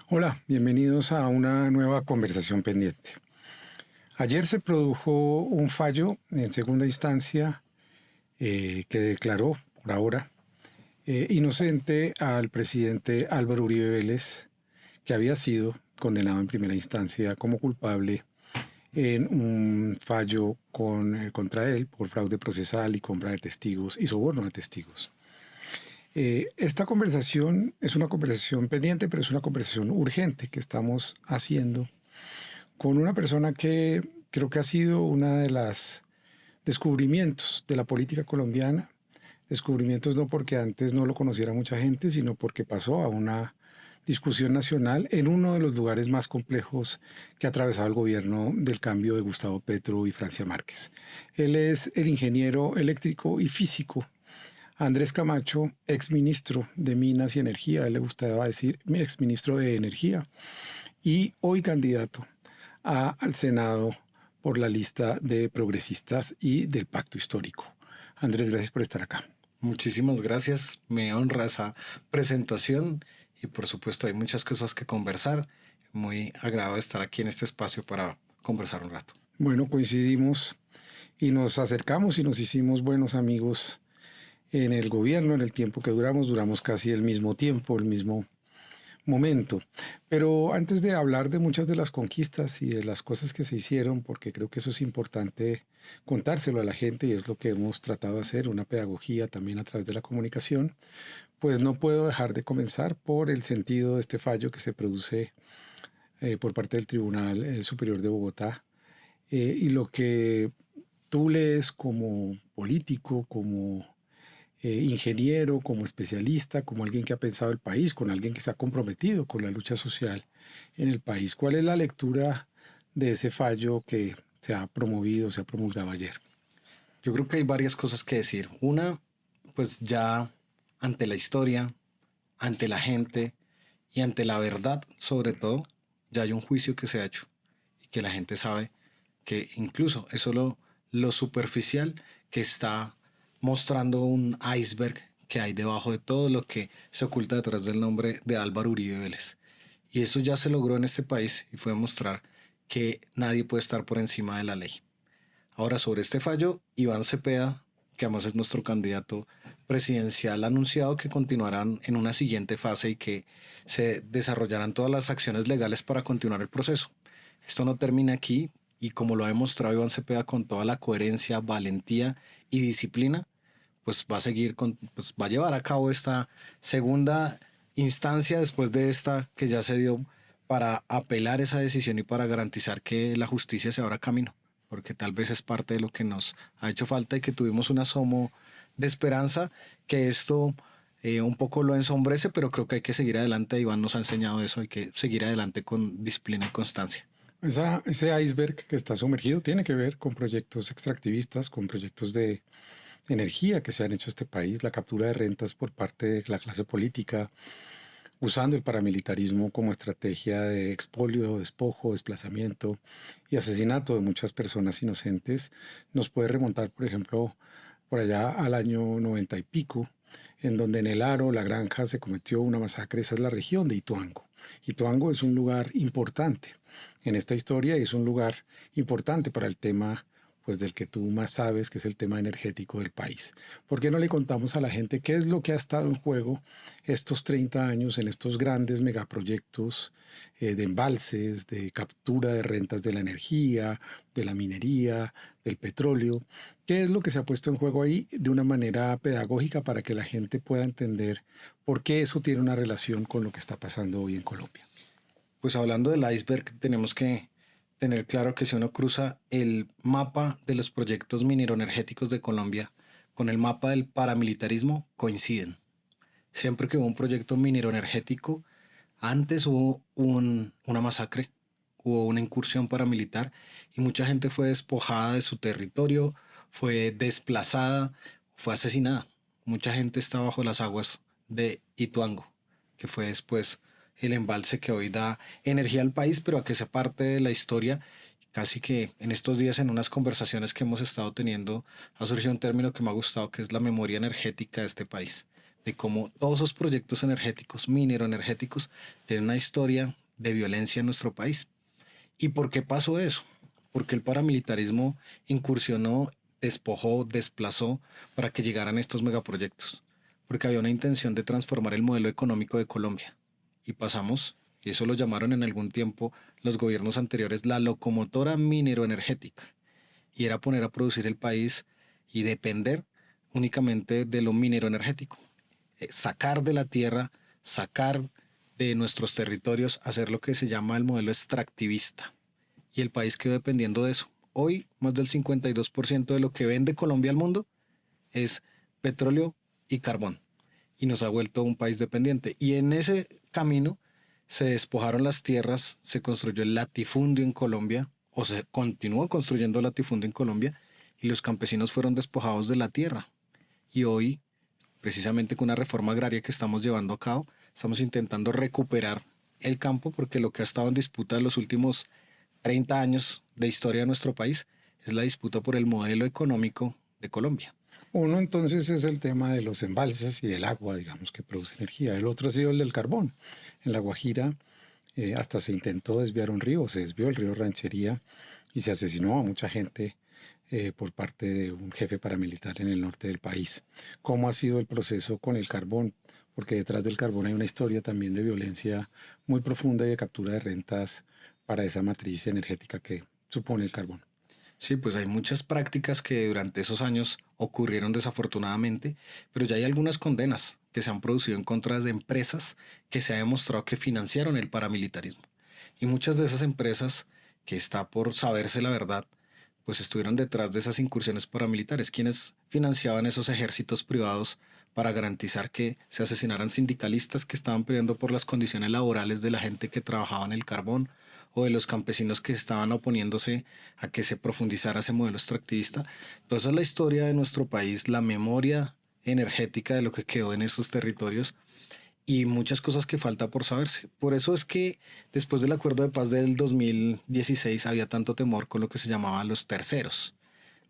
Hola, bienvenidos a una nueva conversación pendiente. Ayer se produjo un fallo en segunda instancia que declaró, por ahora, inocente al presidente Álvaro Uribe Vélez, que había sido condenado en primera instancia como culpable en un fallo contra él por fraude procesal y compra de testigos y soborno de testigos. Esta conversación es una conversación pendiente, pero es una conversación urgente que estamos haciendo con una persona que creo que ha sido una de las descubrimientos de la política colombiana. Descubrimientos no porque antes no lo conociera mucha gente, sino porque pasó a una discusión nacional en uno de los lugares más complejos que ha atravesado el gobierno del cambio de Gustavo Petro y Francia Márquez. Él es el ingeniero eléctrico y físico Andrés Camacho, exministro de Minas y Energía, a él le gustaba decir exministro de Energía, y hoy candidato al Senado por la lista de progresistas y del Pacto Histórico. Andrés, gracias por estar acá. Muchísimas gracias, me honra esa presentación y por supuesto hay muchas cosas que conversar. Muy agradado de estar aquí en este espacio para conversar un rato. Bueno, coincidimos y nos acercamos y nos hicimos buenos amigos en el gobierno, en el tiempo que duramos casi el mismo tiempo, el mismo momento. Pero antes de hablar de muchas de las conquistas y de las cosas que se hicieron, porque creo que eso es importante contárselo a la gente y es lo que hemos tratado de hacer, una pedagogía también a través de la comunicación, pues no puedo dejar de comenzar por el sentido de este fallo que se produce por parte del Tribunal Superior de Bogotá y lo que tú lees como político, como ingeniero, como especialista, como alguien que ha pensado el país, con alguien que se ha comprometido con la lucha social en el país. ¿Cuál es la lectura de ese fallo que se ha promovido, se ha promulgado ayer? Yo creo que hay varias cosas que decir. Una, pues ya ante la historia, ante la gente y ante la verdad, sobre todo, ya hay un juicio que se ha hecho y que la gente sabe que incluso es solo lo superficial que está mostrando un iceberg que hay debajo de todo lo que se oculta detrás del nombre de Álvaro Uribe Vélez. Y eso ya se logró en este país y fue demostrar que nadie puede estar por encima de la ley. Ahora, sobre este fallo, Iván Cepeda, que además es nuestro candidato presidencial, ha anunciado que continuarán en una siguiente fase y que se desarrollarán todas las acciones legales para continuar el proceso. Esto no termina aquí y como lo ha demostrado Iván Cepeda con toda la coherencia, valentía y disciplina, pues va a seguir pues va a llevar a cabo esta segunda instancia después de esta que ya se dio para apelar esa decisión y para garantizar que la justicia se abra camino, porque tal vez es parte de lo que nos ha hecho falta y que tuvimos un asomo de esperanza que esto un poco lo ensombrece, pero creo que hay que seguir adelante. Iván nos ha enseñado eso, hay que seguir adelante con disciplina y constancia. Ese iceberg que está sumergido tiene que ver con proyectos extractivistas, con proyectos de energía que se han hecho en este país, la captura de rentas por parte de la clase política, usando el paramilitarismo como estrategia de expolio, despojo, desplazamiento y asesinato de muchas personas inocentes, nos puede remontar, por ejemplo, por allá al año 90 y pico, en donde en El Aro, La Granja, se cometió una masacre. Esa es la región de Ituango. Ituango es un lugar importante en esta historia y es un lugar importante para el tema pues del que tú más sabes, que es el tema energético del país. ¿Por qué no le contamos a la gente qué es lo que ha estado en juego estos 30 años en estos grandes megaproyectos de embalses, de captura de rentas de la energía, de la minería, del petróleo? ¿Qué es lo que se ha puesto en juego ahí de una manera pedagógica para que la gente pueda entender por qué eso tiene una relación con lo que está pasando hoy en Colombia? Pues hablando del iceberg, tenemos que tener claro que si uno cruza el mapa de los proyectos mineroenergéticos de Colombia con el mapa del paramilitarismo, coinciden. Siempre que hubo un proyecto mineroenergético, antes hubo una masacre, hubo una incursión paramilitar y mucha gente fue despojada de su territorio, fue desplazada, fue asesinada. Mucha gente está bajo las aguas de Ituango, que fue después el embalse que hoy da energía al país, pero a que se parte de la historia. Casi que en estos días en unas conversaciones que hemos estado teniendo ha surgido un término que me ha gustado, que es la memoria energética de este país. de cómo todos esos proyectos energéticos, mineroenergéticos, tienen una historia de violencia en nuestro país. ¿Y por qué pasó eso? Porque el paramilitarismo incursionó, despojó, desplazó para que llegaran estos megaproyectos. Porque había una intención de transformar el modelo económico de Colombia. Y pasamos, y eso lo llamaron en algún tiempo los gobiernos anteriores, la locomotora mineroenergética. Y era poner a producir el país y depender únicamente de lo mineroenergético. Sacar de la tierra, sacar de nuestros territorios, hacer lo que se llama el modelo extractivista. Y el país quedó dependiendo de eso. Hoy, más del 52% de lo que vende Colombia al mundo es petróleo y carbón. Y nos ha vuelto un país dependiente. Y en ese camino se despojaron las tierras, se construyó el latifundio en Colombia, o se continuó construyendo el latifundio en Colombia, y los campesinos fueron despojados de la tierra. Y hoy, precisamente con una reforma agraria que estamos llevando a cabo, estamos intentando recuperar el campo porque lo que ha estado en disputa en los últimos 30 años de historia de nuestro país es la disputa por el modelo económico de Colombia. Uno entonces es el tema de los embalses y del agua, digamos, que produce energía. El otro ha sido el del carbón. En La Guajira hasta se intentó desviar un río, se desvió el río Ranchería y se asesinó a mucha gente por parte de un jefe paramilitar en el norte del país. ¿Cómo ha sido el proceso con el carbón? Porque detrás del carbón hay una historia también de violencia muy profunda y de captura de rentas para esa matriz energética que supone el carbón. Sí, pues hay muchas prácticas que durante esos años ocurrieron desafortunadamente, pero ya hay algunas condenas que se han producido en contra de empresas que se ha demostrado que financiaron el paramilitarismo. Y muchas de esas empresas, que está por saberse la verdad, pues estuvieron detrás de esas incursiones paramilitares, quienes financiaban esos ejércitos privados para garantizar que se asesinaran sindicalistas que estaban peleando por las condiciones laborales de la gente que trabajaba en el carbón o de los campesinos que estaban oponiéndose a que se profundizara ese modelo extractivista. Entonces la historia de nuestro país, la memoria energética de lo que quedó en estos territorios y muchas cosas que falta por saberse. Por eso es que después del acuerdo de paz del 2016 había tanto temor con lo que se llamaba los terceros,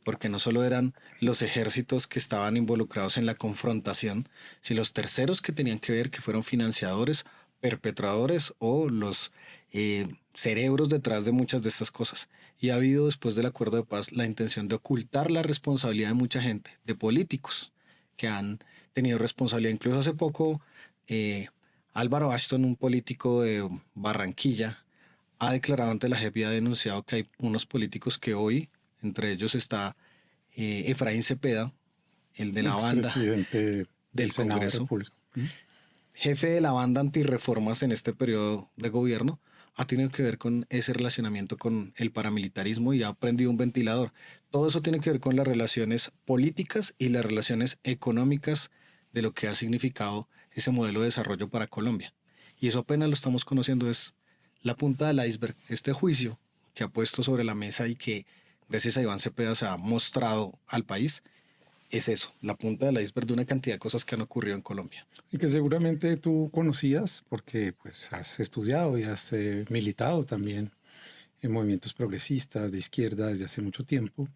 porque no solo eran los ejércitos que estaban involucrados en la confrontación, sino los terceros que tenían que ver, que fueron financiadores, perpetradores o los cerebros detrás de muchas de estas cosas. Y ha habido después del acuerdo de paz la intención de ocultar la responsabilidad de mucha gente, de políticos que han tenido responsabilidad. Incluso hace poco, Álvaro Ashton, un político de Barranquilla, ha declarado ante la JEP y ha denunciado que hay unos políticos que hoy, entre ellos está Efraín Cepeda, el de la banda Expresidente del del Senado de la Congreso, República. jefe de la banda antirreformas en este periodo de gobierno, ha tenido que ver con ese relacionamiento con el paramilitarismo y ha prendido un ventilador. Todo eso tiene que ver con las relaciones políticas y las relaciones económicas de lo que ha significado ese modelo de desarrollo para Colombia. Y eso apenas lo estamos conociendo, es la punta del iceberg, este juicio que ha puesto sobre la mesa y que gracias a Iván Cepeda se ha mostrado al país, es eso, la punta del iceberg de una cantidad de cosas que han ocurrido en Colombia. Y que seguramente tú conocías porque pues has estudiado y has militado también en movimientos progresistas de izquierda desde hace mucho tiempo.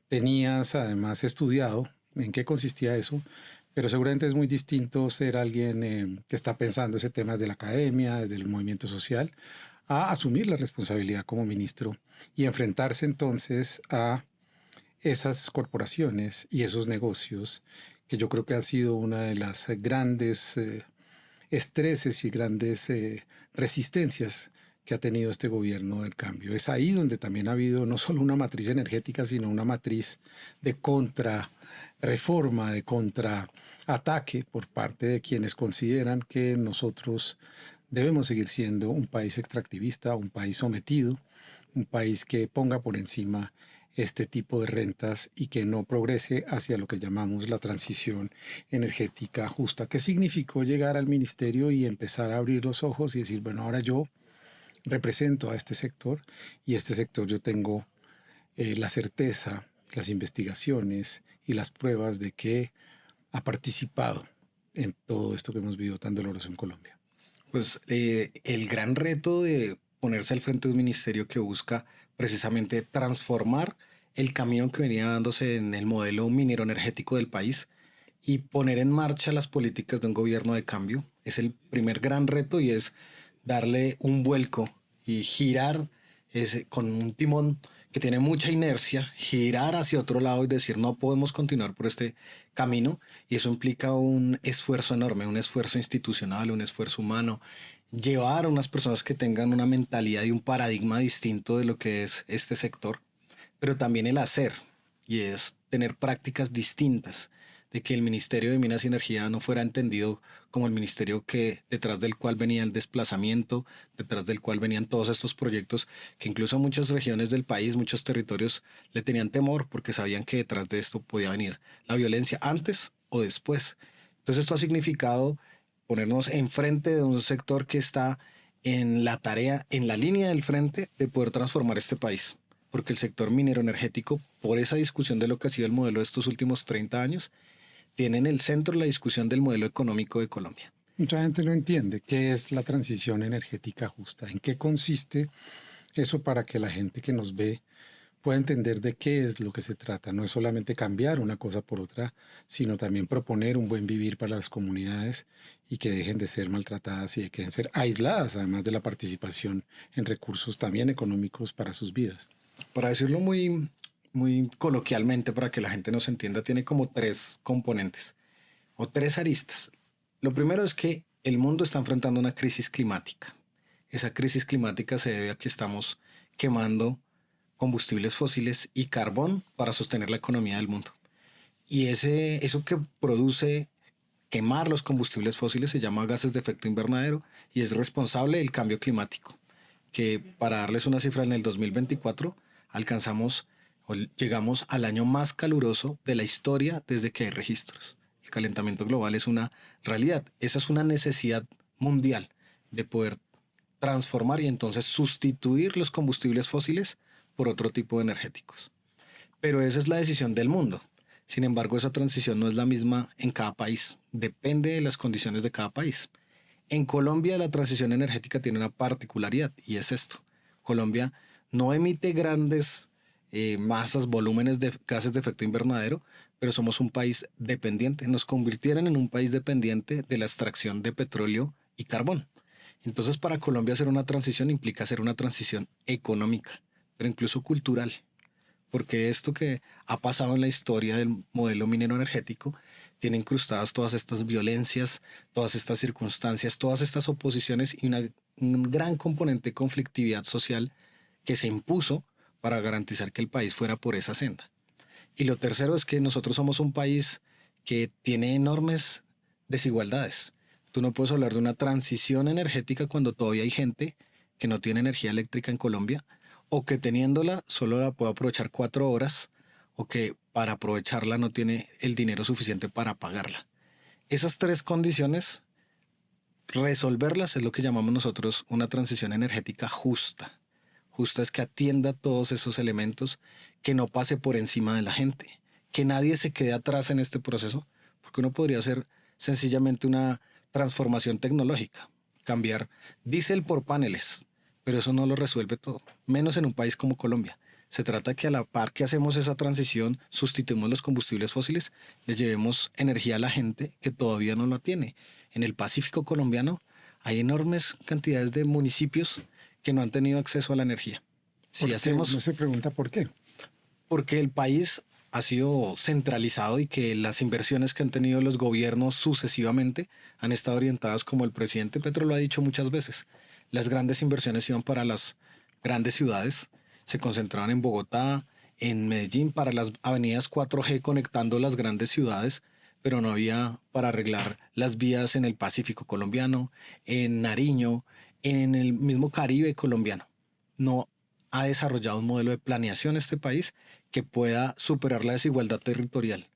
Tenías además estudiado en qué consistía eso, pero seguramente es muy distinto ser alguien que está pensando ese tema de la academia, del movimiento social, a asumir la responsabilidad como ministro y enfrentarse entonces a esas corporaciones y esos negocios que yo creo que han sido una de las grandes estreses y grandes resistencias que ha tenido este gobierno del cambio. Es ahí donde también ha habido no solo una matriz energética, sino una matriz de contrarreforma, de contraataque por parte de quienes consideran que nosotros debemos seguir siendo un país extractivista, un país sometido, un país que ponga por encima este tipo de rentas y que no progrese hacia lo que llamamos la transición energética justa. ¿Qué significó llegar al ministerio y empezar a abrir los ojos y decir, bueno, ahora yo represento a este sector y este sector yo tengo la certeza, las investigaciones y las pruebas de que ha participado en todo esto que hemos vivido tan doloroso en Colombia? Pues el gran reto de ponerse al frente de un ministerio que busca precisamente transformar el camino que venía dándose en el modelo minero energético del país y poner en marcha las políticas de un gobierno de cambio. Es el primer gran reto y es darle un vuelco y girar con un timón que tiene mucha inercia, girar hacia otro lado y decir no podemos continuar por este camino, y eso implica un esfuerzo enorme, un esfuerzo institucional, un esfuerzo humano, llevar a unas personas que tengan una mentalidad y un paradigma distinto de lo que es este sector, pero también el hacer, y es tener prácticas distintas, de que el Ministerio de Minas y Energía no fuera entendido como el ministerio que detrás del cual venía el desplazamiento, detrás del cual venían todos estos proyectos, que incluso muchas regiones del país, muchos territorios le tenían temor porque sabían que detrás de esto podía venir la violencia antes o después. Entonces esto ha significado ponernos enfrente de un sector que está en la tarea, en la línea del frente de poder transformar este país. Porque el sector minero energético, por esa discusión de lo que ha sido el modelo de estos últimos 30 años, tiene en el centro la discusión del modelo económico de Colombia. Mucha gente no entiende qué es la transición energética justa, en qué consiste eso para que la gente que nos ve pueda entender de qué es lo que se trata. No es solamente cambiar una cosa por otra, sino también proponer un buen vivir para las comunidades y que dejen de ser maltratadas y de que dejen de ser aisladas, además de la participación en recursos también económicos para sus vidas. Para decirlo muy coloquialmente, para que la gente nos entienda, tiene como tres componentes o tres aristas. Lo primero es que el mundo está enfrentando una crisis climática. Esa crisis climática se debe a que estamos quemando combustibles fósiles y carbón para sostener la economía del mundo. Y eso que produce quemar los combustibles fósiles se llama gases de efecto invernadero y es responsable del cambio climático, que para darles una cifra, en el 2024 alcanzamos o llegamos al año más caluroso de la historia desde que hay registros. El calentamiento global es una realidad, esa es una necesidad mundial de poder transformar y entonces sustituir los combustibles fósiles por otro tipo de energéticos. Pero esa es la decisión del mundo. Sin embargo, esa transición no es la misma en cada país. Depende de las condiciones de cada país. En Colombia la transición energética tiene una particularidad y es esto. Colombia no emite grandes masas, volúmenes de gases de efecto invernadero, pero somos un país dependiente. Nos convirtieron en un país dependiente de la extracción de petróleo y carbón. Entonces, para Colombia hacer una transición implica hacer una transición económica, pero incluso cultural, porque esto que ha pasado en la historia del modelo minero energético tiene incrustadas todas estas violencias, todas estas circunstancias, todas estas oposiciones y un gran componente de conflictividad social que se impuso para garantizar que el país fuera por esa senda. Y lo tercero es que nosotros somos un país que tiene enormes desigualdades. Tú no puedes hablar de una transición energética cuando todavía hay gente que no tiene energía eléctrica en Colombia, o que teniéndola solo la puede aprovechar 4 horas, o que para aprovecharla no tiene el dinero suficiente para pagarla. Esas tres condiciones, resolverlas es lo que llamamos nosotros una transición energética justa. Justa es que atienda todos esos elementos, que no pase por encima de la gente, que nadie se quede atrás en este proceso, porque uno podría hacer sencillamente una transformación tecnológica, cambiar diésel por paneles, pero eso no lo resuelve todo, menos en un país como Colombia. Se trata que a la par que hacemos esa transición, sustituimos los combustibles fósiles, les llevemos energía a la gente que todavía no la tiene. En el Pacífico colombiano hay enormes cantidades de municipios que no han tenido acceso a la energía. Si hacemos... No se pregunta por qué. Porque el país ha sido centralizado y que las inversiones que han tenido los gobiernos sucesivamente han estado orientadas, como el presidente Petro lo ha dicho muchas veces. Las grandes inversiones iban para las grandes ciudades, se concentraban en Bogotá, en Medellín, para las avenidas 4G conectando las grandes ciudades, pero no había para arreglar las vías en el Pacífico colombiano, en Nariño, en el mismo Caribe colombiano. No ha desarrollado un modelo de planeación este país que pueda superar la desigualdad territorial.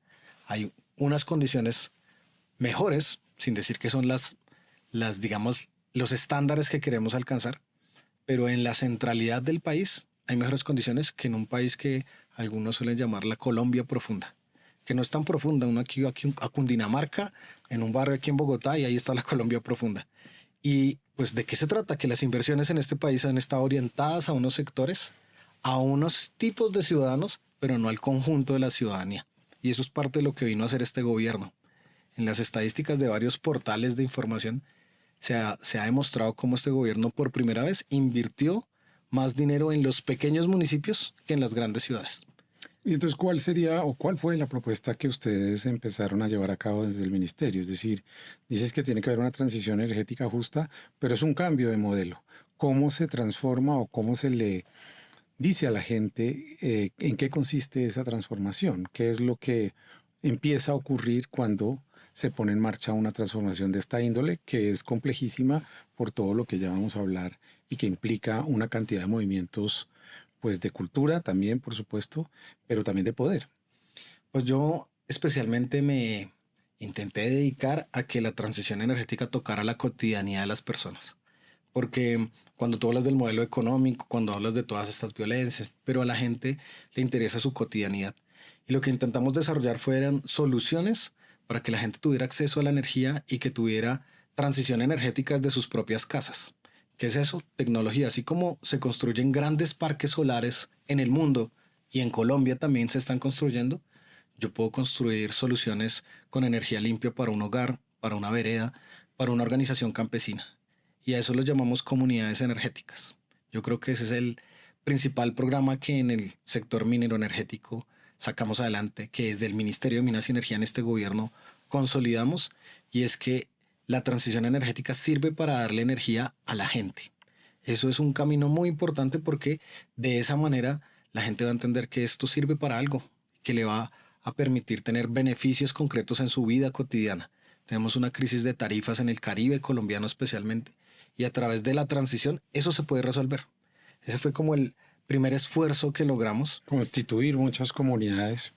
Hay unas condiciones mejores, sin decir que son digamos, los estándares que queremos alcanzar, pero en la centralidad del país hay mejores condiciones que en un país que algunos suelen llamar la Colombia profunda, que no es tan profunda. Uno aquí a Cundinamarca, en un barrio aquí en Bogotá, y ahí está la Colombia profunda. Y pues, ¿de qué se trata? Que las inversiones en este país han estado orientadas a unos sectores, a unos tipos de ciudadanos, pero no al conjunto de la ciudadanía. Y eso es parte de lo que vino a hacer este gobierno. En las estadísticas de varios portales de información se ha demostrado cómo este gobierno por primera vez invirtió más dinero en los pequeños municipios que en las grandes ciudades. Y entonces, ¿cuál sería o cuál fue la propuesta que ustedes empezaron a llevar a cabo desde el ministerio? Es decir, dices que tiene que haber una transición energética justa, pero es un cambio de modelo. ¿Cómo se transforma o cómo se le dice a la gente en qué consiste esa transformación? ¿Qué es lo que empieza a ocurrir cuando se pone en marcha una transformación de esta índole, que es complejísima por todo lo que ya vamos a hablar y que implica una cantidad de movimientos, pues de cultura también, por supuesto, pero también de poder? Pues yo especialmente me intenté dedicar a que la transición energética tocara la cotidianidad de las personas. Porque cuando tú hablas del modelo económico, cuando hablas de todas estas violencias, pero a la gente le interesa su cotidianidad. Y lo que intentamos desarrollar fueron soluciones para que la gente tuviera acceso a la energía y que tuviera transición energética de sus propias casas. ¿Qué es eso? Tecnología. Así como se construyen grandes parques solares en el mundo y en Colombia también se están construyendo, yo puedo construir soluciones con energía limpia para un hogar, para una vereda, para una organización campesina. Y a eso lo llamamos comunidades energéticas. Yo creo que ese es el principal programa que en el sector minero energético sacamos adelante, que desde el Ministerio de Minas y Energía en este gobierno consolidamos, y es que la transición energética sirve para darle energía a la gente. Eso es un camino muy importante porque de esa manera la gente va a entender que esto sirve para algo, que le va a permitir tener beneficios concretos en su vida cotidiana. Tenemos una crisis de tarifas en el Caribe colombiano especialmente, y a través de la transición eso se puede resolver. Ese fue como el primer esfuerzo que logramos. Constituir muchas comunidades.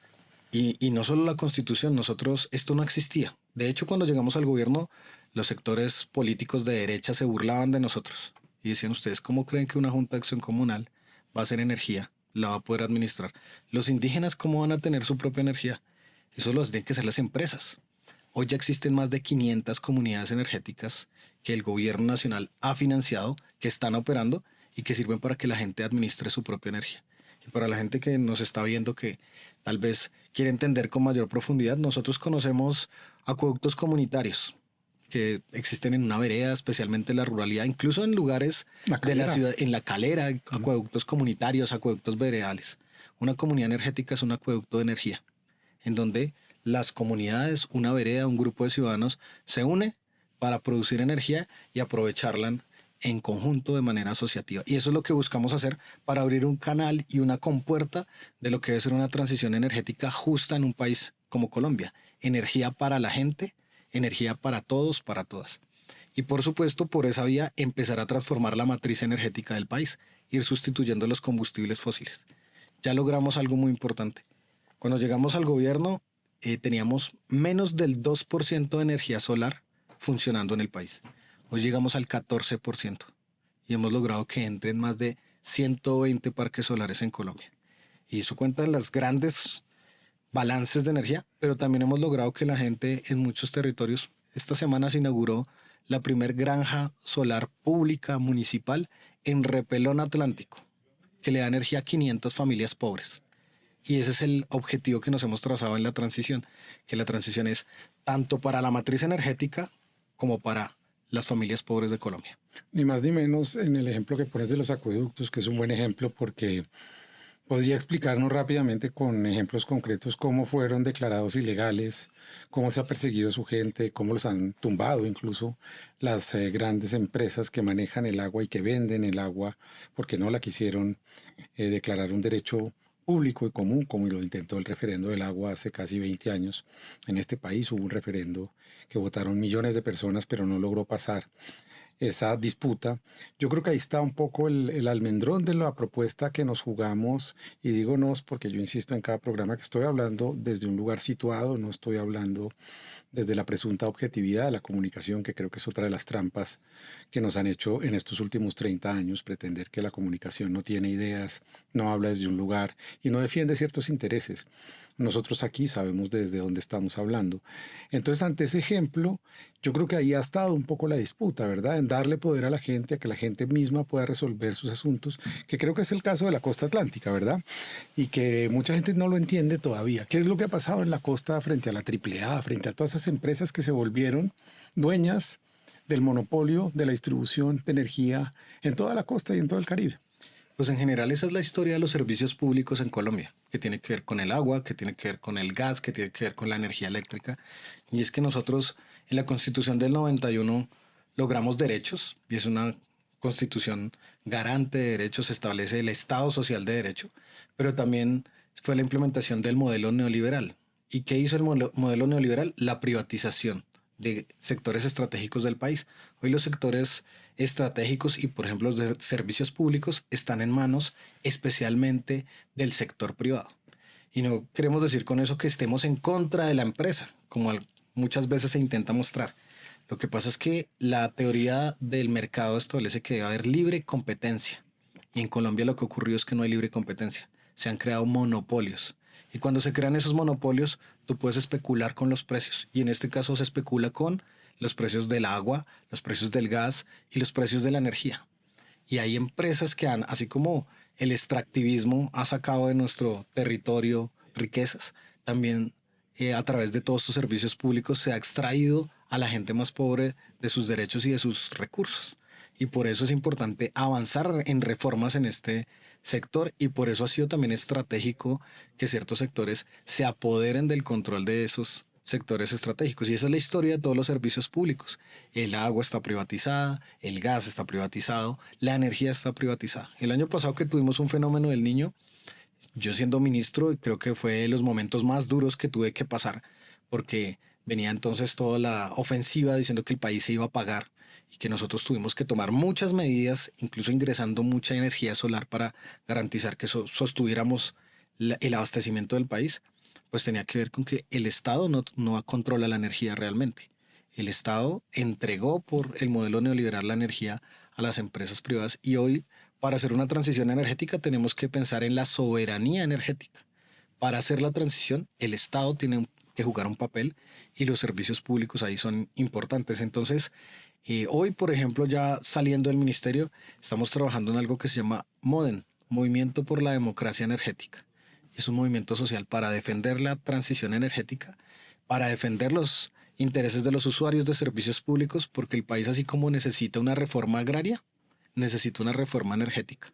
Y no solo la constitución, nosotros, esto no existía. De hecho, cuando llegamos al gobierno, los sectores políticos de derecha se burlaban de nosotros y decían: ustedes, ¿cómo creen que una junta de acción comunal va a hacer energía, la va a poder administrar? Los indígenas, ¿cómo van a tener su propia energía? Eso lo tienen que hacer las empresas. Hoy ya existen más de 500 comunidades energéticas que el gobierno nacional ha financiado, que están operando y que sirven para que la gente administre su propia energía. Y para la gente que nos está viendo, que tal vez quiere entender con mayor profundidad, nosotros conocemos acueductos comunitarios que existen en una vereda, especialmente en la ruralidad, incluso en lugares de la ciudad, en La Calera, acueductos comunitarios, acueductos veredales. Una comunidad energética es un acueducto de energía, en donde las comunidades, una vereda, un grupo de ciudadanos se une para producir energía y aprovecharla en conjunto de manera asociativa. Y eso es lo que buscamos hacer para abrir un canal y una compuerta de lo que debe ser una transición energética justa en un país como Colombia. Energía para la gente, energía para todos, para todas. Y por supuesto, por esa vía, empezar a transformar la matriz energética del país, ir sustituyendo los combustibles fósiles. Ya logramos algo muy importante. Cuando llegamos al gobierno, teníamos menos del 2% de energía solar funcionando en el país. Hoy llegamos al 14% y hemos logrado que entren más de 120 parques solares en Colombia. Y eso cuenta en las grandes balances de energía, pero también hemos logrado que la gente en muchos territorios, esta semana se inauguró la primer granja solar pública municipal en Repelón Atlántico, que le da energía a 500 familias pobres. Y ese es el objetivo que nos hemos trazado en la transición, que la transición es tanto para la matriz energética como para las familias pobres de Colombia. Ni más ni menos en el ejemplo que pones de los acueductos, que es un buen ejemplo porque podría explicarnos rápidamente con ejemplos concretos cómo fueron declarados ilegales, cómo se ha perseguido a su gente, cómo los han tumbado incluso las grandes empresas que manejan el agua y que venden el agua porque no la quisieron declarar un derecho público y común, como lo intentó el referendo del agua hace casi 20 años. En este país hubo un referendo que votaron millones de personas, pero no logró pasar esa disputa. Yo creo que ahí está un poco el almendrón de la propuesta que nos jugamos, y digo nos porque yo insisto en cada programa que estoy hablando desde un lugar situado, no estoy hablando desde la presunta objetividad de la comunicación, que creo que es otra de las trampas que nos han hecho en estos últimos 30 años, pretender que la comunicación no tiene ideas, no habla desde un lugar y no defiende ciertos intereses. Nosotros aquí sabemos desde dónde estamos hablando. Entonces, ante ese ejemplo, yo creo que ahí ha estado un poco la disputa, ¿verdad? En darle poder a la gente, a que la gente misma pueda resolver sus asuntos, que creo que es el caso de la costa atlántica, ¿verdad? Y que mucha gente no lo entiende todavía. ¿Qué es lo que ha pasado en la costa frente a la AAA, frente a todas esas estas empresas que se volvieron dueñas del monopolio de la distribución de energía en toda la costa y en todo el Caribe. Pues en general esa es la historia de los servicios públicos en Colombia, que tiene que ver con el agua, que tiene que ver con el gas, que tiene que ver con la energía eléctrica. Y es que nosotros en la Constitución del 91 logramos derechos, y es una constitución garante de derechos, establece el Estado Social de Derecho, pero también fue la implementación del modelo neoliberal. ¿Y qué hizo el modelo neoliberal? La privatización de sectores estratégicos del país. Hoy los sectores estratégicos y, por ejemplo, los de servicios públicos están en manos especialmente del sector privado. Y no queremos decir con eso que estemos en contra de la empresa, como muchas veces se intenta mostrar. Lo que pasa es que la teoría del mercado establece que debe haber libre competencia. Y en Colombia lo que ocurrió es que no hay libre competencia. Se han creado monopolios. Y cuando se crean esos monopolios, tú puedes especular con los precios. Y en este caso se especula con los precios del agua, los precios del gas y los precios de la energía. Y hay empresas que han, así como el extractivismo ha sacado de nuestro territorio riquezas, también a través de todos estos servicios públicos se ha extraído a la gente más pobre de sus derechos y de sus recursos. Y por eso es importante avanzar en reformas en este sector y por eso ha sido también estratégico que ciertos sectores se apoderen del control de esos sectores estratégicos. Y esa es la historia de todos los servicios públicos. El agua está privatizada, el gas está privatizado, la energía está privatizada. El año pasado que tuvimos un fenómeno del Niño, yo siendo ministro, creo que fue de los momentos más duros que tuve que pasar, porque venía entonces toda la ofensiva diciendo que el país se iba a apagar y que nosotros tuvimos que tomar muchas medidas, incluso ingresando mucha energía solar para garantizar que sostuviéramos el abastecimiento del país. Pues tenía que ver con que el Estado no controla la energía realmente. El Estado entregó por el modelo neoliberal la energía a las empresas privadas y hoy para hacer una transición energética tenemos que pensar en la soberanía energética. Para hacer la transición el Estado tiene que jugar un papel y los servicios públicos ahí son importantes. Entonces, hoy, por ejemplo, ya saliendo del ministerio, estamos trabajando en algo que se llama MODEN, Movimiento por la Democracia Energética. Es un movimiento social para defender la transición energética, para defender los intereses de los usuarios de servicios públicos, porque el país, así como necesita una reforma agraria, necesita una reforma energética.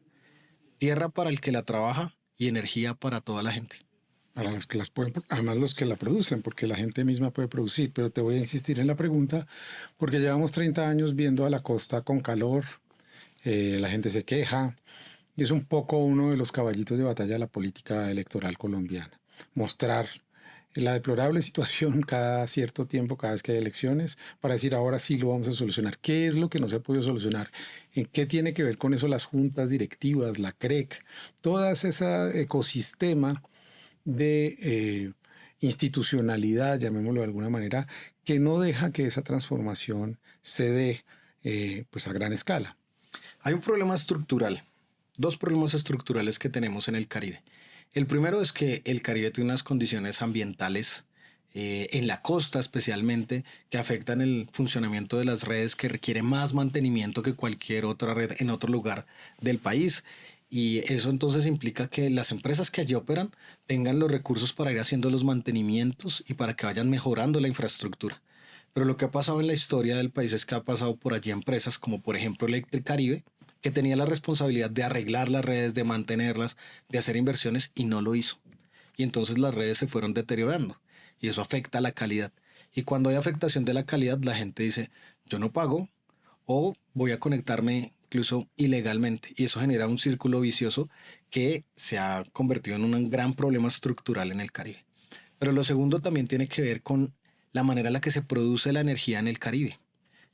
Tierra para el que la trabaja y energía para toda la gente. Para los que las pueden, además los que la producen, porque la gente misma puede producir. Pero te voy a insistir en la pregunta, porque llevamos 30 años viendo a la costa con calor, la gente se queja, y es un poco uno de los caballitos de batalla de la política electoral colombiana. Mostrar la deplorable situación cada cierto tiempo, cada vez que hay elecciones, para decir ahora sí lo vamos a solucionar. ¿Qué es lo que no se ha podido solucionar? ¿En qué tiene que ver con eso las juntas directivas, la CREC, todo ese ecosistema de institucionalidad, llamémoslo de alguna manera, que no deja que esa transformación se dé pues a gran escala? Hay un problema estructural, dos problemas estructurales que tenemos en el Caribe. El primero es que el Caribe tiene unas condiciones ambientales en la costa especialmente que afectan el funcionamiento de las redes, que requiere más mantenimiento que cualquier otra red en otro lugar del país. Y eso entonces implica que las empresas que allí operan tengan los recursos para ir haciendo los mantenimientos y para que vayan mejorando la infraestructura. Pero lo que ha pasado en la historia del país es que ha pasado por allí empresas como por ejemplo Electricaribe, que tenía la responsabilidad de arreglar las redes, de mantenerlas, de hacer inversiones y no lo hizo. Y entonces las redes se fueron deteriorando y eso afecta a la calidad. Y cuando hay afectación de la calidad, la gente dice, yo no pago o voy a conectarme incluso ilegalmente. Y eso genera un círculo vicioso que se ha convertido en un gran problema estructural en el Caribe. Pero lo segundo también tiene que ver con la manera en la que se produce la energía en el Caribe.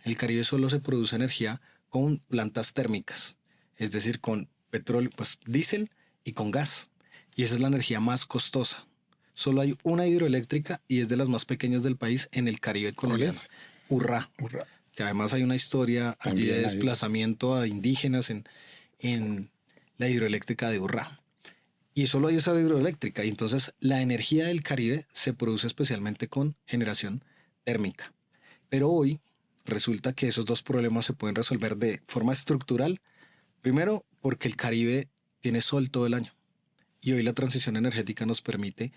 En el Caribe solo se produce energía con plantas térmicas, es decir, con petróleo, pues diésel y con gas. Y esa es la energía más costosa. Solo hay una hidroeléctrica y es de las más pequeñas del país en el Caribe colombiano. Urrá. Urrá. Que además hay una historia allí de desplazamiento a indígenas en la hidroeléctrica de Urrá. Y solo hay esa hidroeléctrica. Y entonces la energía del Caribe se produce especialmente con generación térmica. Pero hoy resulta que esos dos problemas se pueden resolver de forma estructural. Primero, porque el Caribe tiene sol todo el año. Y hoy la transición energética nos permite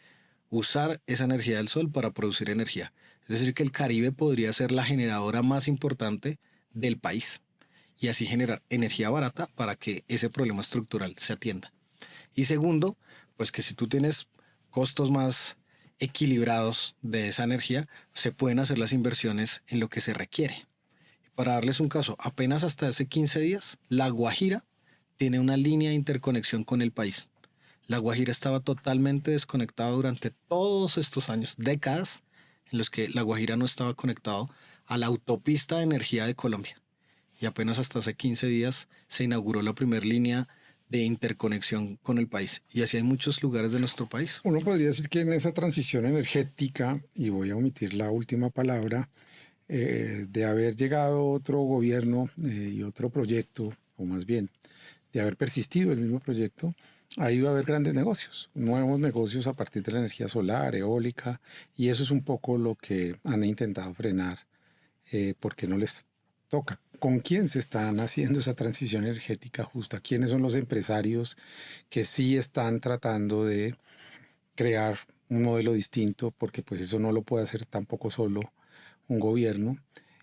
usar esa energía del sol para producir energía. Es decir, que el Caribe podría ser la generadora más importante del país y así generar energía barata para que ese problema estructural se atienda. Y segundo, pues que si tú tienes costos más equilibrados de esa energía, se pueden hacer las inversiones en lo que se requiere. Para darles un caso, apenas hasta hace 15 días, La Guajira tiene una línea de interconexión con el país. La Guajira estaba totalmente desconectada durante todos estos años, décadas, en los que La Guajira no estaba conectado a la autopista de energía de Colombia. Y apenas hasta hace 15 días se inauguró la primera línea de interconexión con el país. Y así hay muchos lugares de nuestro país. Uno podría decir que en esa transición energética, y voy a omitir la última palabra, de haber llegado otro gobierno y otro proyecto, o más bien, de haber persistido el mismo proyecto, ahí va a haber grandes negocios, nuevos negocios a partir de la energía solar, eólica, y eso es un poco lo que han intentado frenar, porque no les toca. ¿Con quién se están haciendo esa transición energética justa? ¿Quiénes son los empresarios que sí están tratando de crear un modelo distinto? Porque pues eso no lo puede hacer tampoco solo un gobierno,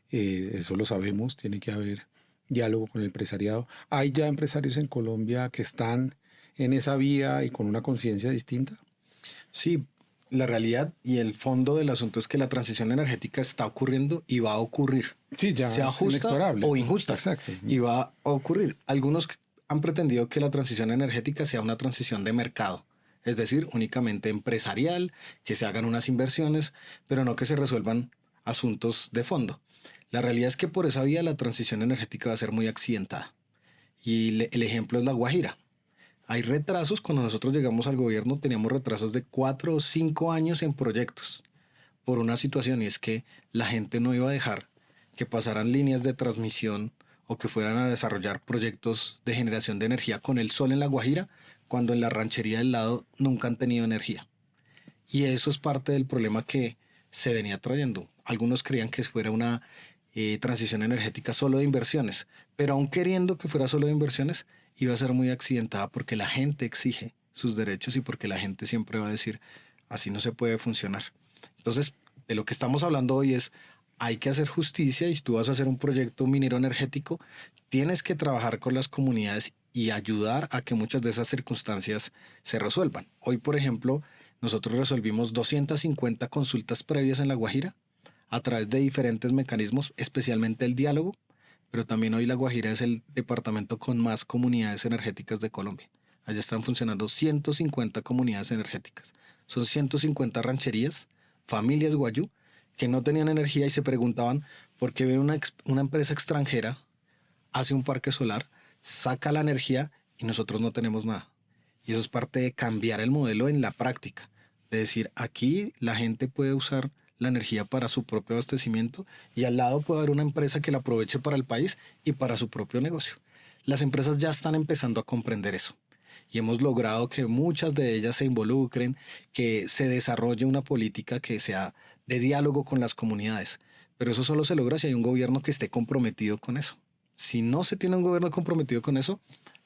eso lo sabemos, tiene que haber diálogo con el empresariado. Hay ya empresarios en Colombia que están en esa vía y con una conciencia distinta. Sí, la realidad y el fondo del asunto es que la transición energética está ocurriendo y va a ocurrir. Sí, ya Sea es justa inexorable. o injusta. Exacto. Y va a ocurrir. Algunos han pretendido que la transición energética sea una transición de mercado, es decir, únicamente empresarial, que se hagan unas inversiones, pero no que se resuelvan asuntos de fondo. La realidad es que por esa vía la transición energética va a ser muy accidentada. Y el ejemplo es La Guajira. Hay retrasos, cuando nosotros llegamos al gobierno teníamos retrasos de 4 o 5 años en proyectos por una situación, y es que la gente no iba a dejar que pasaran líneas de transmisión o que fueran a desarrollar proyectos de generación de energía con el sol en La Guajira, cuando en la ranchería del lado nunca han tenido energía. Y eso es parte del problema que se venía trayendo. Algunos creían que fuera una transición energética solo de inversiones, pero aun queriendo que fuera solo de inversiones, iba a ser muy accidentada porque la gente exige sus derechos y porque la gente siempre va a decir, así no se puede funcionar. Entonces, de lo que estamos hablando hoy es, hay que hacer justicia, y si tú vas a hacer un proyecto minero energético, tienes que trabajar con las comunidades y ayudar a que muchas de esas circunstancias se resuelvan. Hoy, por ejemplo, nosotros resolvimos 250 consultas previas en La Guajira a través de diferentes mecanismos, especialmente el diálogo, pero también hoy La Guajira es el departamento con más comunidades energéticas de Colombia. Allá están funcionando 150 comunidades energéticas. Son 150 rancherías, familias guayú, que no tenían energía y se preguntaban por qué una empresa extranjera hace un parque solar, saca la energía y nosotros no tenemos nada. Y eso es parte de cambiar el modelo en la práctica, de decir, aquí la gente puede usar la energía para su propio abastecimiento y al lado puede haber una empresa que la aproveche para el país y para su propio negocio. Las empresas ya están empezando a comprender eso y hemos logrado que muchas de ellas se involucren, que se desarrolle una política que sea de diálogo con las comunidades. Pero eso solo se logra si hay un gobierno que esté comprometido con eso. Si no se tiene un gobierno comprometido con eso,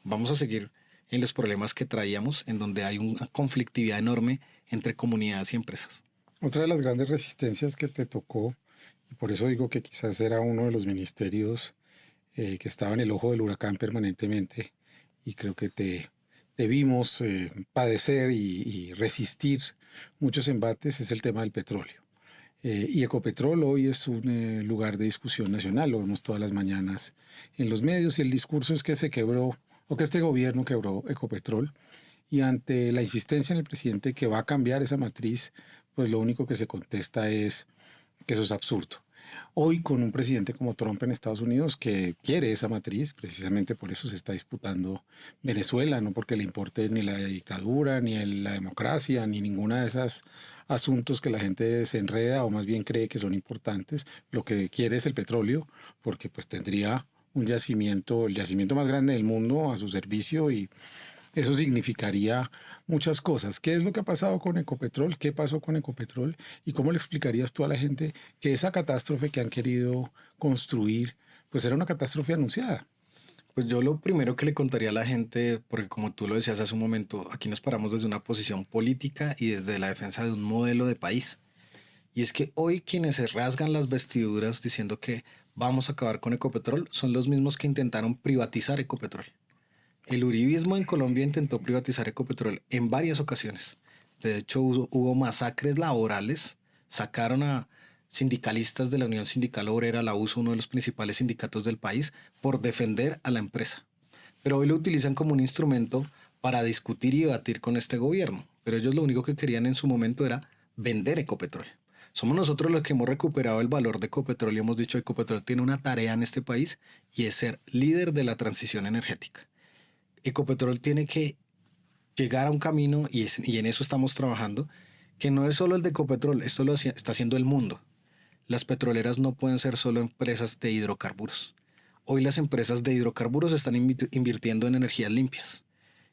vamos a seguir en los problemas que traíamos, en donde hay una conflictividad enorme entre comunidades y empresas. Otra de las grandes resistencias que te tocó, y por eso digo que quizás era uno de los ministerios que estaba en el ojo del huracán permanentemente, y creo que te vimos padecer y resistir muchos embates, es el tema del petróleo. Y Ecopetrol hoy es un lugar de discusión nacional, lo vemos todas las mañanas en los medios, y el discurso es que se quebró, o que este gobierno quebró Ecopetrol, y ante la insistencia en el presidente que va a cambiar esa matriz, pues lo único que se contesta es que eso es absurdo. Hoy con un presidente como Trump en Estados Unidos que quiere esa matriz, precisamente por eso se está disputando Venezuela, no porque le importe ni la dictadura, ni la democracia, ni ninguna de esas asuntos que la gente se enreda o más bien cree que son importantes. Lo que quiere es el petróleo, porque pues tendría un yacimiento, el yacimiento más grande del mundo a su servicio, y eso significaría muchas cosas. ¿Qué es lo que ha pasado con Ecopetrol? ¿Qué pasó con Ecopetrol? ¿Y cómo le explicarías tú a la gente que esa catástrofe que han querido construir, pues era una catástrofe anunciada? Pues yo lo primero que le contaría a la gente, porque como tú lo decías hace un momento, aquí nos paramos desde una posición política y desde la defensa de un modelo de país. Y es que hoy quienes se rasgan las vestiduras diciendo que vamos a acabar con Ecopetrol son los mismos que intentaron privatizar Ecopetrol. El uribismo en Colombia intentó privatizar Ecopetrol en varias ocasiones. De hecho, hubo masacres laborales, sacaron a sindicalistas de la Unión Sindical Obrera, la USO, uno de los principales sindicatos del país, por defender a la empresa. Pero hoy lo utilizan como un instrumento para discutir y debatir con este gobierno. Pero ellos lo único que querían en su momento era vender Ecopetrol. Somos nosotros los que hemos recuperado el valor de Ecopetrol y hemos dicho que Ecopetrol tiene una tarea en este país y es ser líder de la transición energética. Ecopetrol tiene que llegar a un camino, y en eso estamos trabajando, que no es solo el de Ecopetrol, esto lo está haciendo el mundo. Las petroleras no pueden ser solo empresas de hidrocarburos. Hoy las empresas de hidrocarburos están invirtiendo en energías limpias.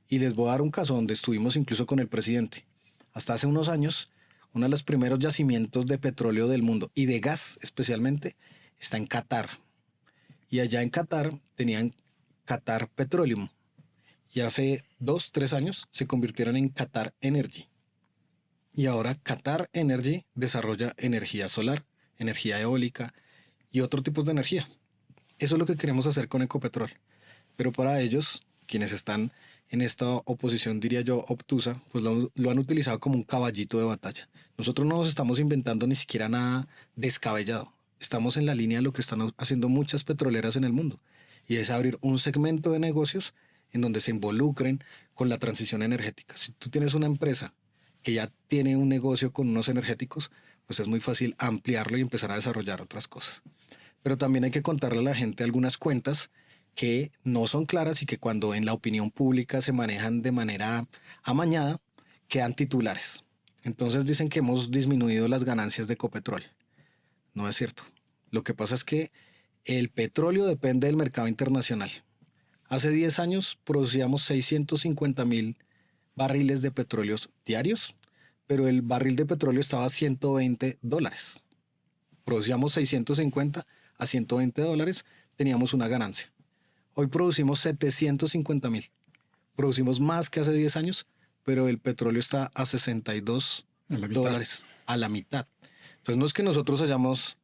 Y les voy a dar un caso donde estuvimos incluso con el presidente. Hasta hace unos años, uno de los primeros yacimientos de petróleo del mundo y de gas especialmente está en Qatar. Y allá en Qatar tenían Qatar Petroleum. Y hace 2, 3 años se convirtieron en Qatar Energy. Y ahora Qatar Energy desarrolla energía solar, energía eólica y otro tipo de energía. Eso es lo que queremos hacer con Ecopetrol. Pero para ellos, quienes están en esta oposición, diría yo, obtusa, pues lo han utilizado como un caballito de batalla. Nosotros no nos estamos inventando ni siquiera nada descabellado. Estamos en la línea de lo que están haciendo muchas petroleras en el mundo. Y es abrir un segmento de negocios en donde se involucren con la transición energética. Si tú tienes una empresa que ya tiene un negocio con unos energéticos, pues es muy fácil ampliarlo y empezar a desarrollar otras cosas. Pero también hay que contarle a la gente algunas cuentas que no son claras y que cuando en la opinión pública se manejan de manera amañada, quedan titulares. Entonces dicen que hemos disminuido las ganancias de Ecopetrol. No es cierto. Lo que pasa es que el petróleo depende del mercado internacional. Hace 10 años producíamos 650.000 barriles de petróleo diarios, pero el barril de petróleo estaba a $120. Producíamos 650 a $120, teníamos una ganancia. Hoy producimos 750.000. Producimos más que hace 10 años, pero el petróleo está a $62 a la mitad. Entonces no es que nosotros hayamos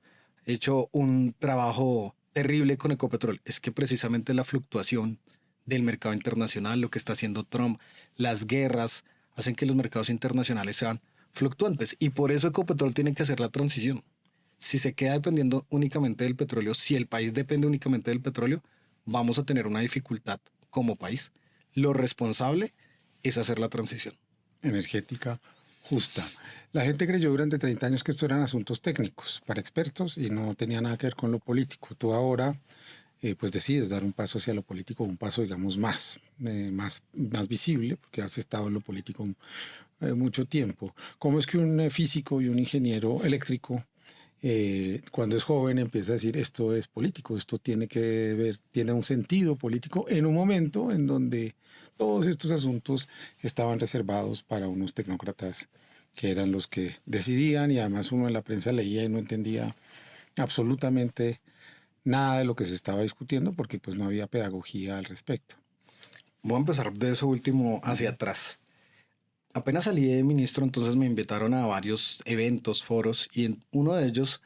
hecho un trabajo terrible con Ecopetrol, es que precisamente la fluctuación del mercado internacional, lo que está haciendo Trump, las guerras, hacen que los mercados internacionales sean fluctuantes. Y por eso Ecopetrol tiene que hacer la transición. Si se queda dependiendo únicamente del petróleo, si el país depende únicamente del petróleo, vamos a tener una dificultad como país. Lo responsable es hacer la transición energética justa. La gente creyó durante 30 años que esto eran asuntos técnicos para expertos y no tenía nada que ver con lo político. Tú ahora pues decides dar un paso hacia lo político, un paso digamos más visible, porque has estado en lo político mucho tiempo. ¿Cómo es que un físico y un ingeniero eléctrico cuando es joven empieza a decir esto es político, esto tiene que ver, tiene un sentido político en un momento en donde todos estos asuntos estaban reservados para unos tecnócratas que eran los que decidían y además uno en la prensa leía y no entendía absolutamente nada de lo que se estaba discutiendo porque pues no había pedagogía al respecto? Voy a empezar de eso último hacia atrás. Apenas salí de ministro, entonces me invitaron a varios eventos, foros, y en uno de ellos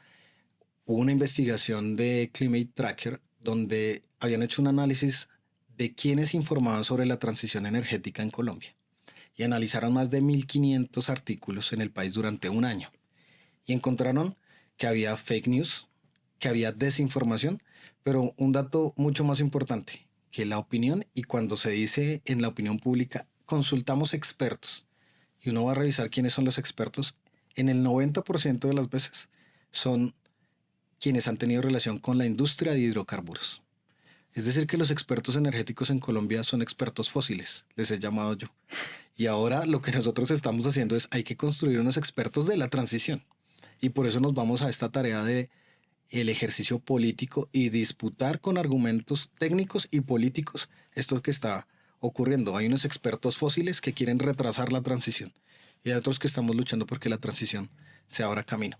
hubo una investigación de Climate Tracker donde habían hecho un análisis de quiénes informaban sobre la transición energética en Colombia. Y analizaron más de 1.500 artículos en el país durante un año. Y encontraron que había fake news, que había desinformación, pero un dato mucho más importante, que la opinión, y cuando se dice en la opinión pública, consultamos expertos, y uno va a revisar quiénes son los expertos, en el 90% de las veces son quienes han tenido relación con la industria de hidrocarburos. Es decir, que los expertos energéticos en Colombia son expertos fósiles, les he llamado yo. Y ahora lo que nosotros estamos haciendo es hay que construir unos expertos de la transición. Y por eso nos vamos a esta tarea de el ejercicio político y disputar con argumentos técnicos y políticos esto que está ocurriendo. Hay unos expertos fósiles que quieren retrasar la transición y hay otros que estamos luchando porque la transición se abra camino.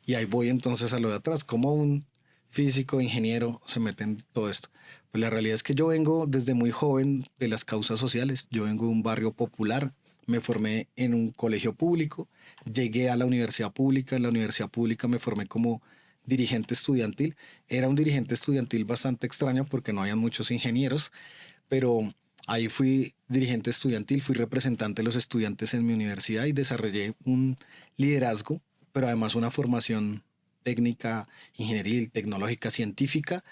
Y ahí voy entonces a lo de atrás, como un físico, ingeniero se mete en todo esto. Pues la realidad es que yo vengo desde muy joven de las causas sociales. Yo vengo de un barrio popular, me formé en un colegio público, llegué a la universidad pública, en la universidad pública me formé como dirigente estudiantil. Era un dirigente estudiantil bastante extraño porque no había muchos ingenieros, pero ahí fui dirigente estudiantil, fui representante de los estudiantes en mi universidad y desarrollé un liderazgo, pero además una formación técnica, ingenieril, tecnológica, científica,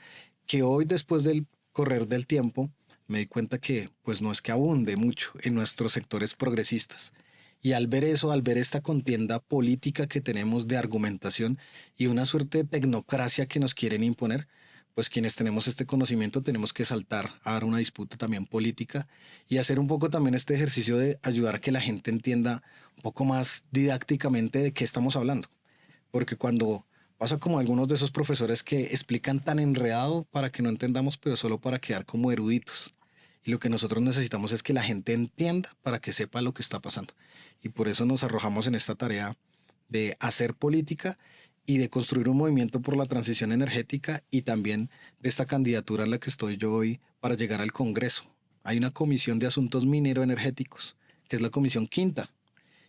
que hoy después del correr del tiempo me di cuenta que pues no es que abunde mucho en nuestros sectores progresistas. Y al ver eso, al ver esta contienda política que tenemos de argumentación y una suerte de tecnocracia que nos quieren imponer, pues quienes tenemos este conocimiento tenemos que saltar a dar una disputa también política y hacer un poco también este ejercicio de ayudar a que la gente entienda un poco más didácticamente de qué estamos hablando. Porque cuando pasa como algunos de esos profesores que explican tan enredado para que no entendamos, pero solo para quedar como eruditos. Y lo que nosotros necesitamos es que la gente entienda para que sepa lo que está pasando. Y por eso nos arrojamos en esta tarea de hacer política y de construir un movimiento por la transición energética y también de esta candidatura en la que estoy yo hoy para llegar al Congreso. Hay una comisión de asuntos minero-energéticos, que es la comisión quinta.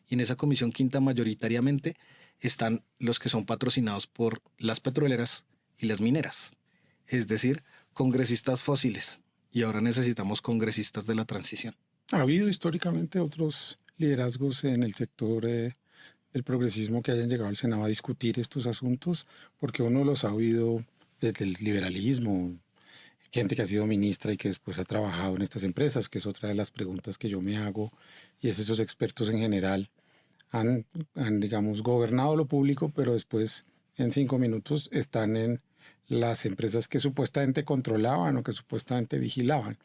Y en esa comisión quinta mayoritariamente están los que son patrocinados por las petroleras y las mineras, es decir, congresistas fósiles. Y ahora necesitamos congresistas de la transición. Ha habido históricamente otros liderazgos en el sector del progresismo que hayan llegado al Senado a discutir estos asuntos, porque uno los ha oído desde el liberalismo, gente que ha sido ministra y que después ha trabajado en estas empresas, que es otra de las preguntas que yo me hago, y es esos expertos en general digamos, gobernado lo público, pero después en 5 minutos están en las empresas que supuestamente controlaban o que supuestamente vigilaban,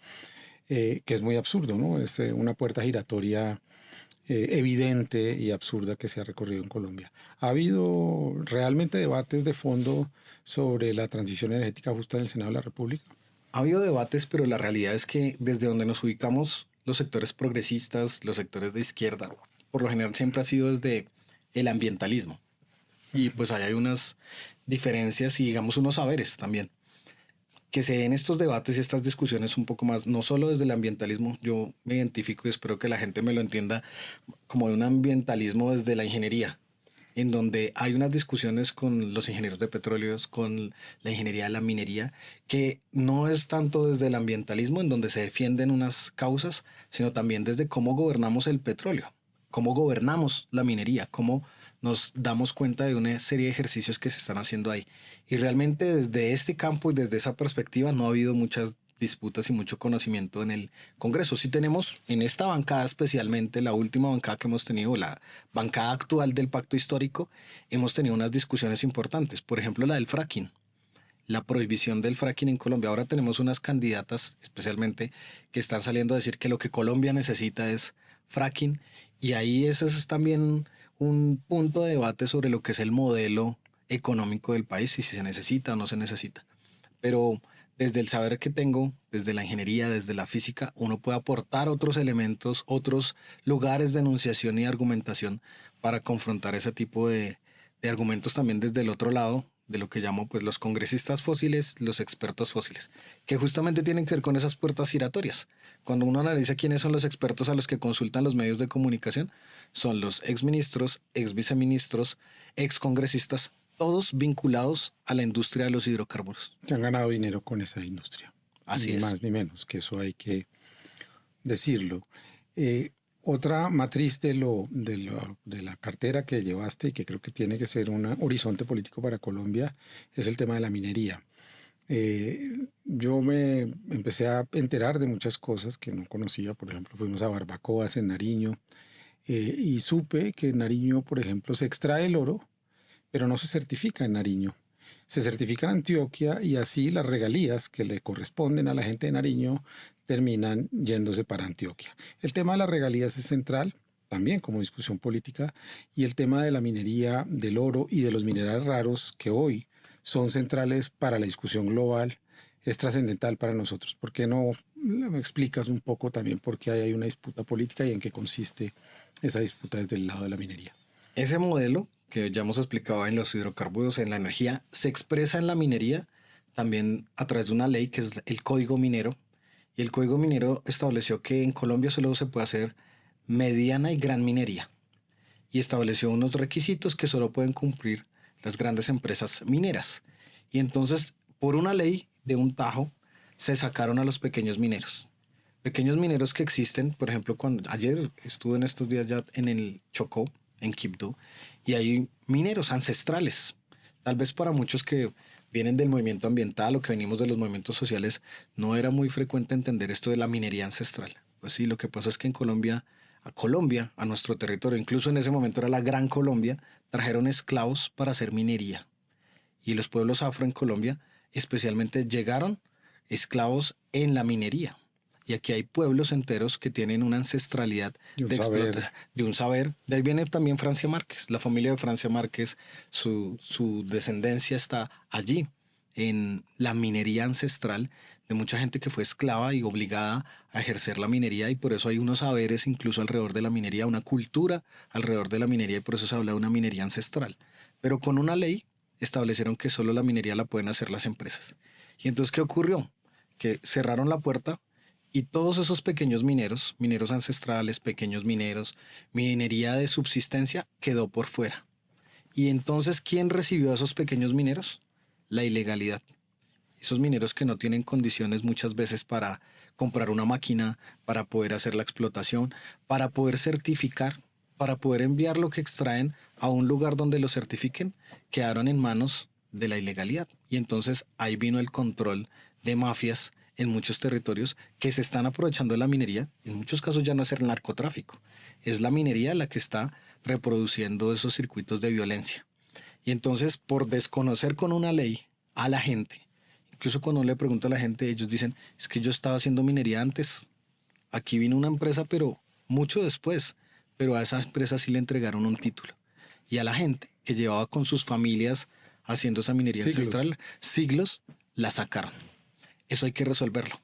que es muy absurdo, ¿no? Es una puerta giratoria evidente y absurda que se ha recorrido en Colombia. ¿Ha habido realmente debates de fondo sobre la transición energética justa en el Senado de la República? Ha habido debates, pero la realidad es que desde donde nos ubicamos, los sectores progresistas, los sectores de izquierda, por lo general siempre ha sido desde el ambientalismo. Y pues ahí hay unas diferencias y digamos unos saberes también. Que se den estos debates y estas discusiones un poco más, no solo desde el ambientalismo, yo me identifico y espero que la gente me lo entienda como de un ambientalismo desde la ingeniería, en donde hay unas discusiones con los ingenieros de petróleos, con la ingeniería de la minería, que no es tanto desde el ambientalismo, en donde se defienden unas causas, sino también desde cómo gobernamos el petróleo, cómo gobernamos la minería, cómo nos damos cuenta de una serie de ejercicios que se están haciendo ahí. Y realmente desde este campo y desde esa perspectiva no ha habido muchas disputas y mucho conocimiento en el Congreso. Sí tenemos en esta bancada, especialmente la última bancada que hemos tenido, la bancada actual del Pacto Histórico, hemos tenido unas discusiones importantes. Por ejemplo, la del fracking, la prohibición del fracking en Colombia. Ahora tenemos unas candidatas, especialmente, que están saliendo a decir que lo que Colombia necesita es fracking. Y ahí ese es también un punto de debate sobre lo que es el modelo económico del país y si se necesita o no se necesita. Pero desde el saber que tengo, desde la ingeniería, desde la física, uno puede aportar otros elementos, otros lugares de enunciación y argumentación para confrontar ese tipo de argumentos también desde el otro lado, de lo que llamo pues los congresistas fósiles, los expertos fósiles, que justamente tienen que ver con esas puertas giratorias. Cuando uno analiza quiénes son los expertos a los que consultan los medios de comunicación, son los exministros, exviceministros, excongresistas, todos vinculados a la industria de los hidrocarburos. Que han ganado dinero con esa industria. Así ni es. más ni menos, que eso hay que decirlo. Otra matriz de la cartera que llevaste y que creo que tiene que ser un horizonte político para Colombia es el tema de la minería. Yo me empecé a enterar de muchas cosas que no conocía. Por ejemplo, fuimos a barbacoas en Nariño y supe que en Nariño, por ejemplo, se extrae el oro, pero no se certifica en Nariño. Se certifica en Antioquia y así las regalías que le corresponden a la gente de Nariño terminan yéndose para Antioquia. El tema de las regalías es central, también como discusión política, y el tema de la minería, del oro y de los minerales raros que hoy son centrales para la discusión global, es trascendental para nosotros. ¿Por qué no me explicas un poco también por qué hay una disputa política y en qué consiste esa disputa desde el lado de la minería? Ese modelo que ya hemos explicado en los hidrocarburos, en la energía, se expresa en la minería también a través de una ley que es el Código Minero. Y el Código Minero estableció que en Colombia solo se puede hacer mediana y gran minería. Y estableció unos requisitos que solo pueden cumplir las grandes empresas mineras. Y entonces, por una ley de un tajo, se sacaron a los pequeños mineros. Pequeños mineros que existen, por ejemplo, ayer estuve en estos días ya en el Chocó, en Quibdó, y hay mineros ancestrales. Tal vez para muchos que vienen del movimiento ambiental o que venimos de los movimientos sociales, no era muy frecuente entender esto de la minería ancestral. Pues sí, lo que pasa es que en Colombia, a nuestro territorio, incluso en ese momento era la Gran Colombia, trajeron esclavos para hacer minería. Y los pueblos afro en Colombia especialmente llegaron esclavos en la minería. Y aquí hay pueblos enteros que tienen una ancestralidad de un saber. De ahí viene también Francia Márquez. La familia de Francia Márquez, su descendencia está allí, en la minería ancestral de mucha gente que fue esclava y obligada a ejercer la minería. Y por eso hay unos saberes incluso alrededor de la minería, una cultura alrededor de la minería, y por eso se habla de una minería ancestral. Pero con una ley establecieron que solo la minería la pueden hacer las empresas. Y entonces, ¿qué ocurrió? Que cerraron la puerta y todos esos pequeños mineros, mineros ancestrales, pequeños mineros, minería de subsistencia, quedó por fuera. Y entonces, ¿quién recibió a esos pequeños mineros? La ilegalidad. Esos mineros que no tienen condiciones muchas veces para comprar una máquina, para poder hacer la explotación, para poder certificar, para poder enviar lo que extraen a un lugar donde lo certifiquen, quedaron en manos de la ilegalidad. Y entonces ahí vino el control de mafias en muchos territorios que se están aprovechando de la minería. En muchos casos ya no es el narcotráfico, es la minería la que está reproduciendo esos circuitos de violencia. Y entonces, por desconocer con una ley a la gente, incluso cuando le pregunto a la gente, ellos dicen, es que yo estaba haciendo minería antes, aquí vino una empresa, pero mucho después, pero a esa empresa sí le entregaron un título. Y a la gente que llevaba con sus familias haciendo esa minería ancestral siglos, la sacaron. Eso hay que resolverlo.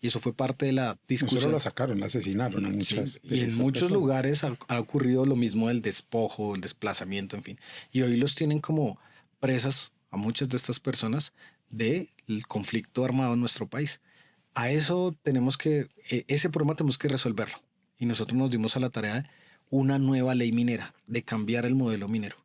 Y eso fue parte de la discusión. No solo la sacaron, la asesinaron a muchas. Y en muchos lugares ha ocurrido lo mismo del despojo, el desplazamiento, en fin. Y hoy los tienen como presas a muchas de estas personas del conflicto armado en nuestro país. A eso ese problema tenemos que resolverlo. Y nosotros nos dimos a la tarea de una nueva ley minera, de cambiar el modelo minero.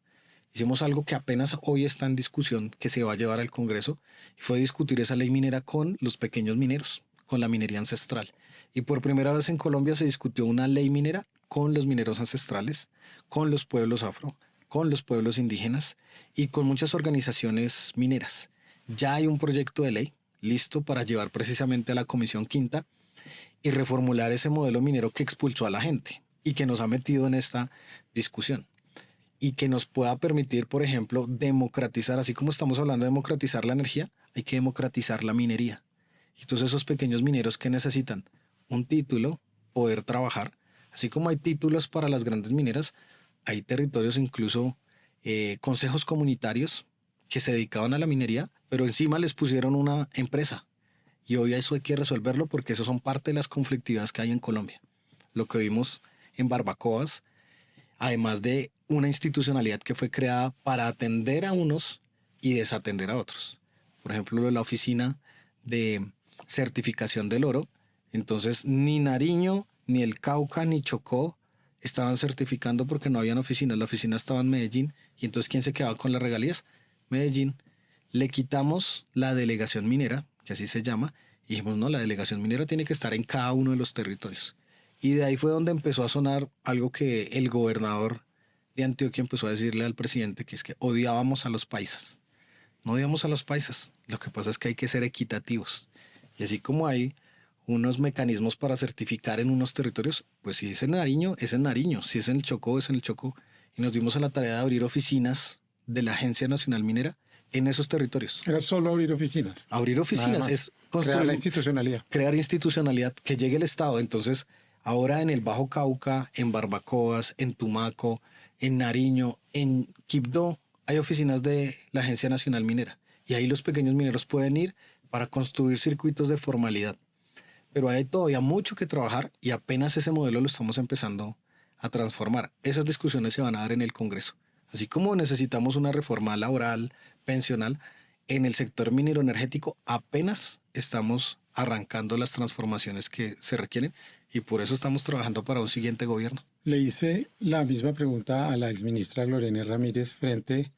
Hicimos algo que apenas hoy está en discusión, que se va a llevar al Congreso, y fue discutir esa ley minera con los pequeños mineros, con la minería ancestral. Y por primera vez en Colombia se discutió una ley minera con los mineros ancestrales, con los pueblos afro, con los pueblos indígenas y con muchas organizaciones mineras. Ya hay un proyecto de ley listo para llevar precisamente a la Comisión Quinta y reformular ese modelo minero que expulsó a la gente y que nos ha metido en esta discusión. Y que nos pueda permitir, por ejemplo, democratizar, así como estamos hablando de democratizar la energía, hay que democratizar la minería. Y entonces esos pequeños mineros que necesitan un título, poder trabajar, así como hay títulos para las grandes mineras, hay territorios, incluso consejos comunitarios que se dedicaban a la minería, pero encima les pusieron una empresa. Y hoy eso hay que resolverlo porque eso son parte de las conflictividades que hay en Colombia. Lo que vimos en Barbacoas, además de una institucionalidad que fue creada para atender a unos y desatender a otros. Por ejemplo, la oficina de certificación del oro. Entonces, ni Nariño, ni el Cauca, ni Chocó estaban certificando porque no habían oficinas. La oficina estaba en Medellín. Y entonces, ¿quién se quedaba con las regalías? Medellín. Le quitamos la delegación minera, que así se llama, y dijimos, no, la delegación minera tiene que estar en cada uno de los territorios. Y de ahí fue donde empezó a sonar algo que el gobernador de Antioquia empezó a decirle al presidente, que es que odiábamos a los paisas. No odiamos a los paisas, lo que pasa es que hay que ser equitativos. Y así como hay unos mecanismos para certificar en unos territorios, pues si es en Nariño, es en Nariño, si es en el Chocó, es en el Chocó. Y nos dimos a la tarea de abrir oficinas de la Agencia Nacional Minera en esos territorios. Era solo abrir oficinas. Abrir oficinas es construir, crear la institucionalidad. Crear institucionalidad, que llegue el Estado. Entonces, ahora en el Bajo Cauca, en Barbacoas, en Tumaco, en Nariño, en Quibdó, hay oficinas de la Agencia Nacional Minera. Y ahí los pequeños mineros pueden ir para construir circuitos de formalidad. Pero hay todavía mucho que trabajar y apenas ese modelo lo estamos empezando a transformar. Esas discusiones se van a dar en el Congreso. Así como necesitamos una reforma laboral, pensional, En el sector minero energético apenas estamos arrancando las transformaciones que se requieren y por eso estamos trabajando para un siguiente gobierno. Le hice la misma pregunta a la exministra Lorena Ramírez frente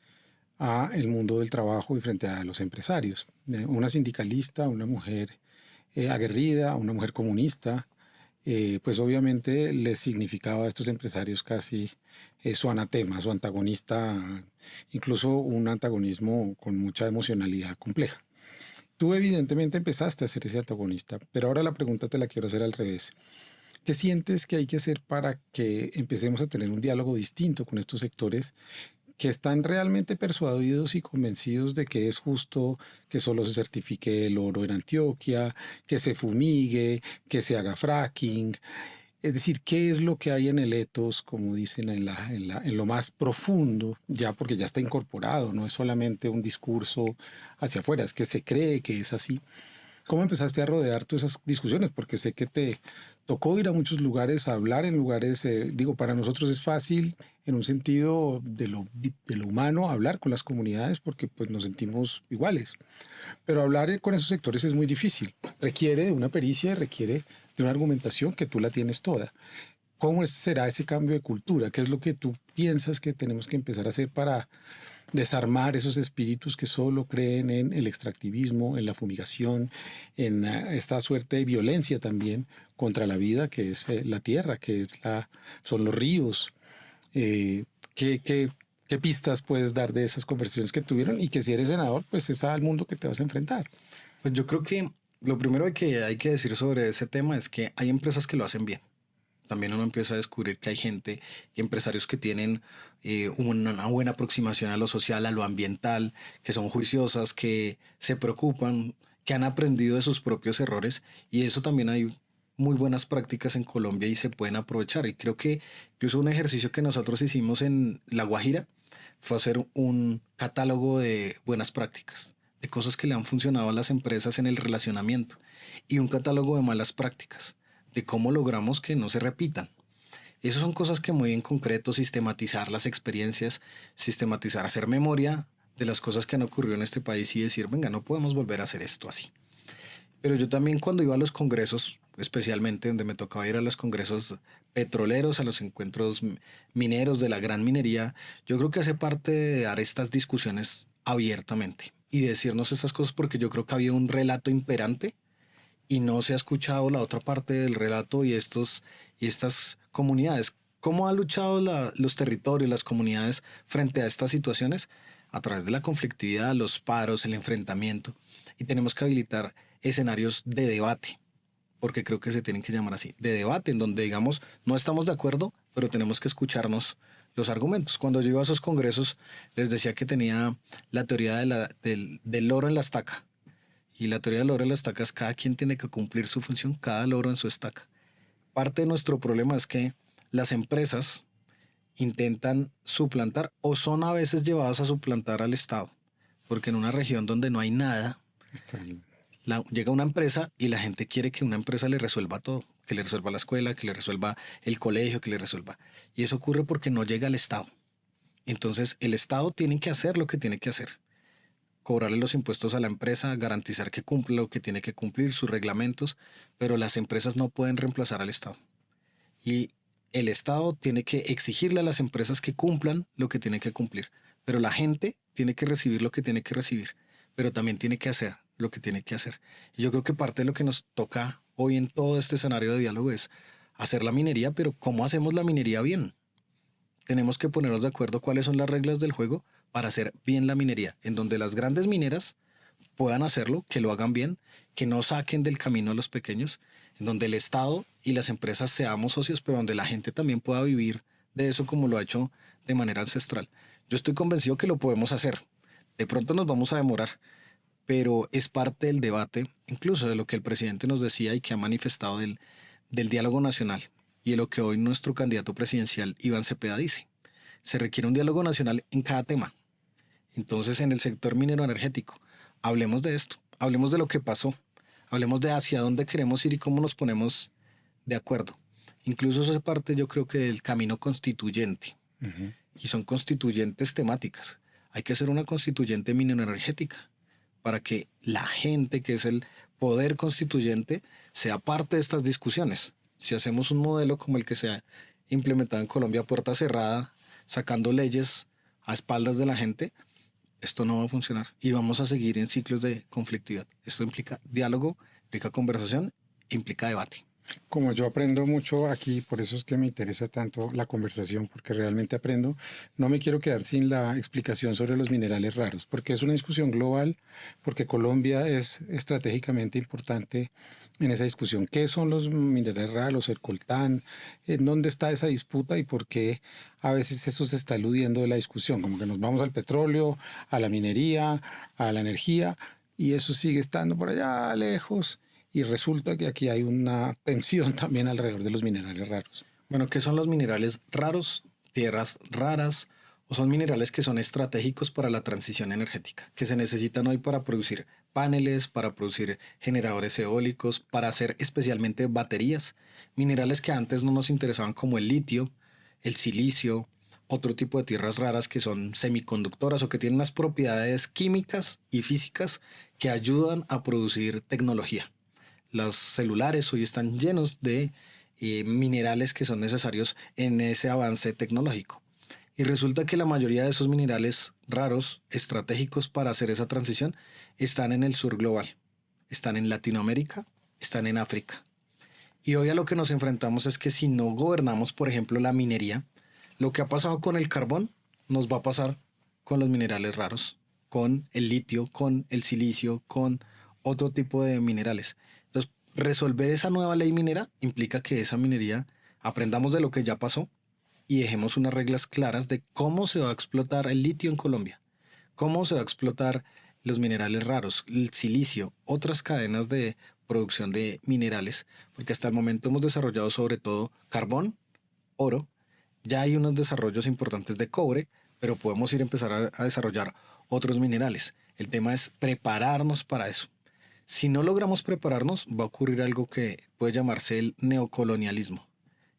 a el mundo del trabajo y frente a los empresarios. Una sindicalista, una mujer aguerrida, una mujer comunista, pues obviamente les significaba a estos empresarios casi su anatema, su antagonista, incluso un antagonismo con mucha emocionalidad compleja. Tú evidentemente empezaste a ser ese antagonista, pero ahora la pregunta te la quiero hacer al revés. ¿Qué sientes que hay que hacer para que empecemos a tener un diálogo distinto con estos sectores que están realmente persuadidos y convencidos de que es justo que solo se certifique el oro en Antioquia, que se fumigue, que se haga fracking? Es decir, ¿qué es lo que hay en el ethos, como dicen, en lo más profundo, ya porque ya está incorporado, no es solamente un discurso hacia afuera, es que se cree que es así? ¿Cómo empezaste a rodear tú esas discusiones? Porque sé que te tocó ir a muchos lugares, a hablar en lugares, digo, para nosotros es fácil en un sentido de lo humano hablar con las comunidades porque pues nos sentimos iguales. Pero hablar con esos sectores es muy difícil. Requiere de una pericia, requiere de una argumentación que tú la tienes toda. ¿Cómo será ese cambio de cultura? ¿Qué es lo que tú piensas que tenemos que empezar a hacer para desarmar esos espíritus que solo creen en el extractivismo, en la fumigación, en esta suerte de violencia también contra la vida que es la tierra, son los ríos? Eh, ¿qué, qué, ¿Qué pistas puedes dar de esas conversaciones que tuvieron y que si eres senador, pues es al mundo que te vas a enfrentar? Pues yo creo que lo primero que hay que decir sobre ese tema es que hay empresas que lo hacen bien. También uno empieza a descubrir que hay gente y empresarios que tienen una buena aproximación a lo social, a lo ambiental, que son juiciosas, que se preocupan, que han aprendido de sus propios errores y eso también hay muy buenas prácticas en Colombia y se pueden aprovechar. Y creo que incluso un ejercicio que nosotros hicimos en La Guajira fue hacer un catálogo de buenas prácticas, de cosas que le han funcionado a las empresas en el relacionamiento y un catálogo de malas prácticas de cómo logramos que no se repitan. Esas son cosas que muy en concreto, sistematizar las experiencias, sistematizar, hacer memoria de las cosas que han ocurrido en este país y decir, venga, no podemos volver a hacer esto así. Pero yo también cuando iba a los congresos, especialmente donde me tocaba ir a los congresos petroleros, a los encuentros mineros de la gran minería, yo creo que hace parte de dar estas discusiones abiertamente y decirnos esas cosas porque yo creo que había un relato imperante y no se ha escuchado la otra parte del relato y estas comunidades. ¿Cómo han luchado los territorios, las comunidades frente a estas situaciones? A través de la conflictividad, los paros, el enfrentamiento. Y tenemos que habilitar escenarios de debate, porque creo que se tienen que llamar así, de debate, en donde digamos, no estamos de acuerdo, pero tenemos que escucharnos los argumentos. Cuando yo iba a esos congresos, les decía que tenía la teoría del loro en la estaca. Y la teoría del loro en la estaca es cada quien tiene que cumplir su función, cada loro en su estaca. Parte de nuestro problema es que las empresas intentan suplantar o son a veces llevadas a suplantar al Estado, porque en una región donde no hay nada, Estoy... llega una empresa y la gente quiere que una empresa le resuelva todo, que le resuelva la escuela, que le resuelva el colegio, que le resuelva. Y eso ocurre porque no llega al Estado. Entonces el Estado tiene que hacer lo que tiene que hacer. Cobrarle los impuestos a la empresa, garantizar que cumple lo que tiene que cumplir, sus reglamentos, pero las empresas no pueden reemplazar al Estado. Y el Estado tiene que exigirle a las empresas que cumplan lo que tiene que cumplir, pero la gente tiene que recibir lo que tiene que recibir, pero también tiene que hacer lo que tiene que hacer. Y yo creo que parte de lo que nos toca hoy en todo este escenario de diálogo es hacer la minería, pero ¿cómo hacemos la minería bien? Tenemos que ponernos de acuerdo cuáles son las reglas del juego para hacer bien la minería, en donde las grandes mineras puedan hacerlo, que lo hagan bien, que no saquen del camino a los pequeños, en donde el Estado y las empresas seamos socios, pero donde la gente también pueda vivir de eso como lo ha hecho de manera ancestral. Yo estoy convencido que lo podemos hacer. De pronto nos vamos a demorar, pero es parte del debate, incluso de lo que el presidente nos decía y que ha manifestado del diálogo nacional y de lo que hoy nuestro candidato presidencial Iván Cepeda dice. Se requiere un diálogo nacional en cada tema. Entonces, en el sector minero energético, hablemos de esto, hablemos de lo que pasó, hablemos de hacia dónde queremos ir y cómo nos ponemos de acuerdo. Incluso eso es parte, yo creo que del camino constituyente. Y son constituyentes temáticas. Hay que hacer una constituyente minero energética, para que la gente, que es el poder constituyente, sea parte de estas discusiones. Si hacemos un modelo como el que se ha implementado en Colombia, puerta cerrada, sacando leyes a espaldas de la gente, esto no va a funcionar y vamos a seguir en ciclos de conflictividad. Esto implica diálogo, implica conversación, implica debate. Como yo aprendo mucho aquí, por eso es que me interesa tanto la conversación, porque realmente aprendo, no me quiero quedar sin la explicación sobre los minerales raros, porque es una discusión global, porque Colombia es estratégicamente importante en esa discusión. ¿Qué son los minerales raros, el coltán? ¿En dónde está esa disputa y por qué a veces eso se está eludiendo de la discusión? Como que nos vamos al petróleo, a la minería, a la energía, y eso sigue estando por allá lejos. Y resulta que aquí hay una tensión también alrededor de los minerales raros. Bueno, ¿qué son los minerales raros? Tierras raras, o son minerales que son estratégicos para la transición energética, que se necesitan hoy para producir paneles, para producir generadores eólicos, para hacer especialmente baterías, minerales que antes no nos interesaban como el litio, el silicio, otro tipo de tierras raras que son semiconductoras o que tienen unas propiedades químicas y físicas que ayudan a producir tecnología. Los celulares hoy están llenos de minerales que son necesarios en ese avance tecnológico. Y resulta que la mayoría de esos minerales raros, estratégicos para hacer esa transición, están en el sur global, están en Latinoamérica, están en África. Y hoy a lo que nos enfrentamos es que si no gobernamos, por ejemplo, la minería, lo que ha pasado con el carbón nos va a pasar con los minerales raros, con el litio, con el silicio, con otro tipo de minerales. Entonces, resolver esa nueva ley minera implica que esa minería aprendamos de lo que ya pasó y dejemos unas reglas claras de cómo se va a explotar el litio en Colombia, cómo se va a explotar los minerales raros, el silicio, otras cadenas de producción de minerales, porque hasta el momento hemos desarrollado sobre todo carbón, oro, ya hay unos desarrollos importantes de cobre, pero podemos ir a empezar a desarrollar otros minerales. El tema es prepararnos para eso. Si no logramos prepararnos, va a ocurrir algo que puede llamarse el neocolonialismo.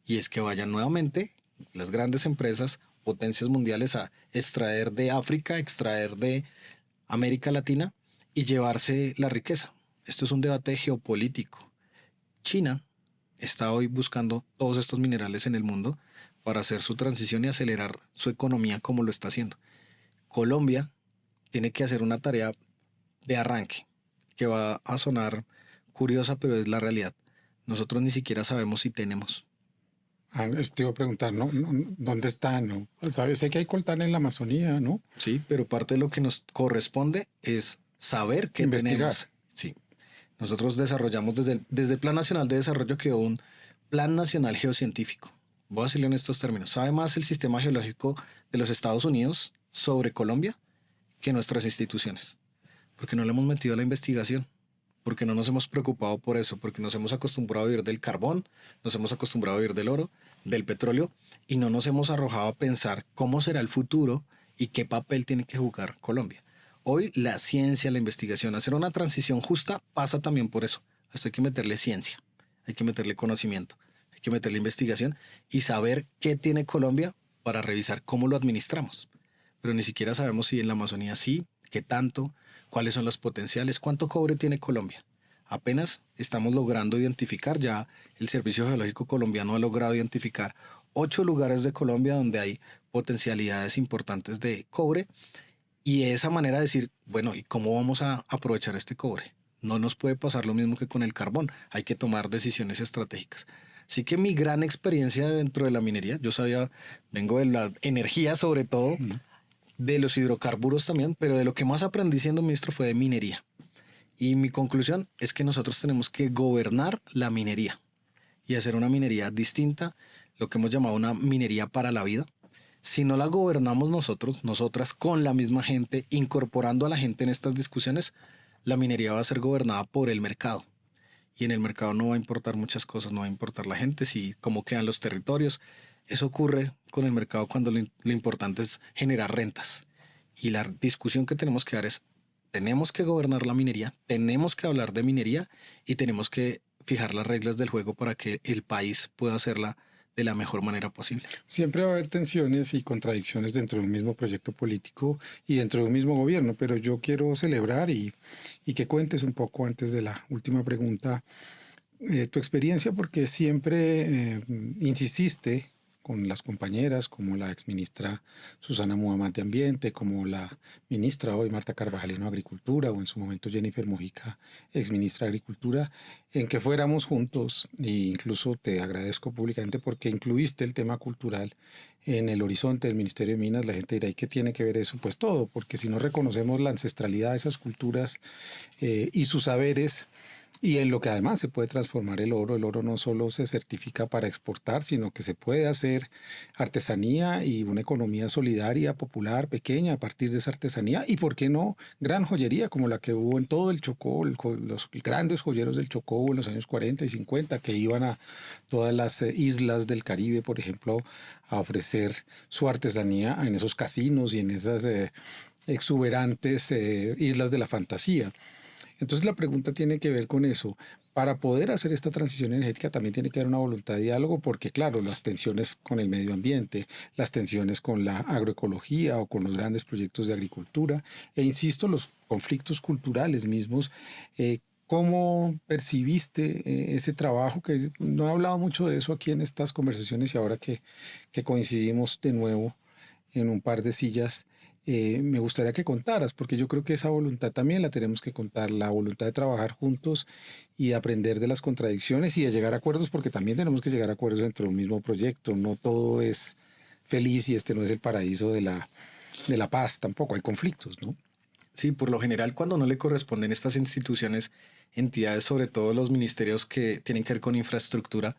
Y es que vayan nuevamente las grandes empresas, potencias mundiales, a extraer de África, extraer de América Latina y llevarse la riqueza. Esto es un debate geopolítico. China está hoy buscando todos estos minerales en el mundo para hacer su transición y acelerar su economía como lo está haciendo. Colombia tiene que hacer una tarea de arranque que va a sonar curiosa, pero es la realidad. Nosotros ni siquiera sabemos si tenemos. Te iba a preguntar, ¿no? ¿Dónde está? ¿No? ¿Sabes? Sé que hay coltán en la Amazonía, ¿no? Sí, pero parte de lo que nos corresponde es saber qué Investigar. tenemos. Sí. Nosotros desarrollamos desde el Plan Nacional de Desarrollo quedó un Plan Nacional Geocientífico. Voy a decirlo en estos términos. ¿Sabe más el sistema geológico de los Estados Unidos sobre Colombia que nuestras instituciones? Porque no le hemos metido a la investigación, porque no nos hemos preocupado por eso, porque nos hemos acostumbrado a vivir del carbón, nos hemos acostumbrado a vivir del oro, del petróleo, y no nos hemos arrojado a pensar cómo será el futuro y qué papel tiene que jugar Colombia. Hoy la ciencia, la investigación, hacer una transición justa pasa también por eso. Esto hay que meterle ciencia, hay que meterle conocimiento, hay que meterle investigación y saber qué tiene Colombia para revisar cómo lo administramos. Pero ni siquiera sabemos si en la Amazonía sí, qué tanto, cuáles son los potenciales, cuánto cobre tiene Colombia. Apenas estamos logrando identificar, ya el Servicio Geológico Colombiano ha logrado identificar 8 lugares de Colombia donde hay potencialidades importantes de cobre y de esa manera decir, bueno, ¿y cómo vamos a aprovechar este cobre? No nos puede pasar lo mismo que con el carbón, hay que tomar decisiones estratégicas. Así que mi gran experiencia dentro de la minería, yo sabía, vengo de la energía sobre todo, de los hidrocarburos también, pero de lo que más aprendí siendo ministro fue de minería. Y mi conclusión es que nosotros tenemos que gobernar la minería y hacer una minería distinta, lo que hemos llamado una minería para la vida. Si no la gobernamos nosotros, nosotras, con la misma gente, incorporando a la gente en estas discusiones, la minería va a ser gobernada por el mercado. Y en el mercado no va a importar muchas cosas, no va a importar la gente, si cómo quedan los territorios. Eso ocurre con el mercado cuando lo importante es generar rentas. Y la discusión que tenemos que dar es, tenemos que gobernar la minería, tenemos que hablar de minería y tenemos que fijar las reglas del juego para que el país pueda hacerla de la mejor manera posible. Siempre va a haber tensiones y contradicciones dentro de un mismo proyecto político y dentro de un mismo gobierno, pero yo quiero celebrar y que cuentes un poco antes de la última pregunta tu experiencia, porque siempre insististe con las compañeras, como la exministra Susana Muhammad de Ambiente, como la ministra hoy Marta Carvajalino de Agricultura, o en su momento Jennifer Mojica, exministra de Agricultura, en que fuéramos juntos, e incluso te agradezco públicamente porque incluiste el tema cultural en el horizonte del Ministerio de Minas. La gente dirá, ¿y qué tiene que ver eso? Pues todo, porque si no reconocemos la ancestralidad de esas culturas y sus saberes, y en lo que además se puede transformar el oro no solo se certifica para exportar, sino que se puede hacer artesanía y una economía solidaria, popular, pequeña a partir de esa artesanía, y por qué no, gran joyería como la que hubo en todo el Chocó, los grandes joyeros del Chocó en los años 40 y 50 que iban a todas las islas del Caribe, por ejemplo, a ofrecer su artesanía en esos casinos y en esas exuberantes islas de la fantasía. Entonces la pregunta tiene que ver con eso. Para poder hacer esta transición energética también tiene que haber una voluntad de diálogo porque, claro, las tensiones con el medio ambiente, las tensiones con la agroecología o con los grandes proyectos de agricultura e, insisto, los conflictos culturales mismos. ¿Cómo percibiste ese trabajo? Que no he hablado mucho de eso aquí en estas conversaciones y ahora que coincidimos de nuevo en un par de sillas, me gustaría que contaras, porque yo creo que esa voluntad también la tenemos que contar, la voluntad de trabajar juntos y aprender de las contradicciones y de llegar a acuerdos, porque también tenemos que llegar a acuerdos dentro de un mismo proyecto. No todo es feliz y este no es el paraíso de la paz, tampoco hay conflictos, ¿no? Sí, por lo general cuando no le corresponden estas instituciones, entidades, sobre todo los ministerios que tienen que ver con infraestructura,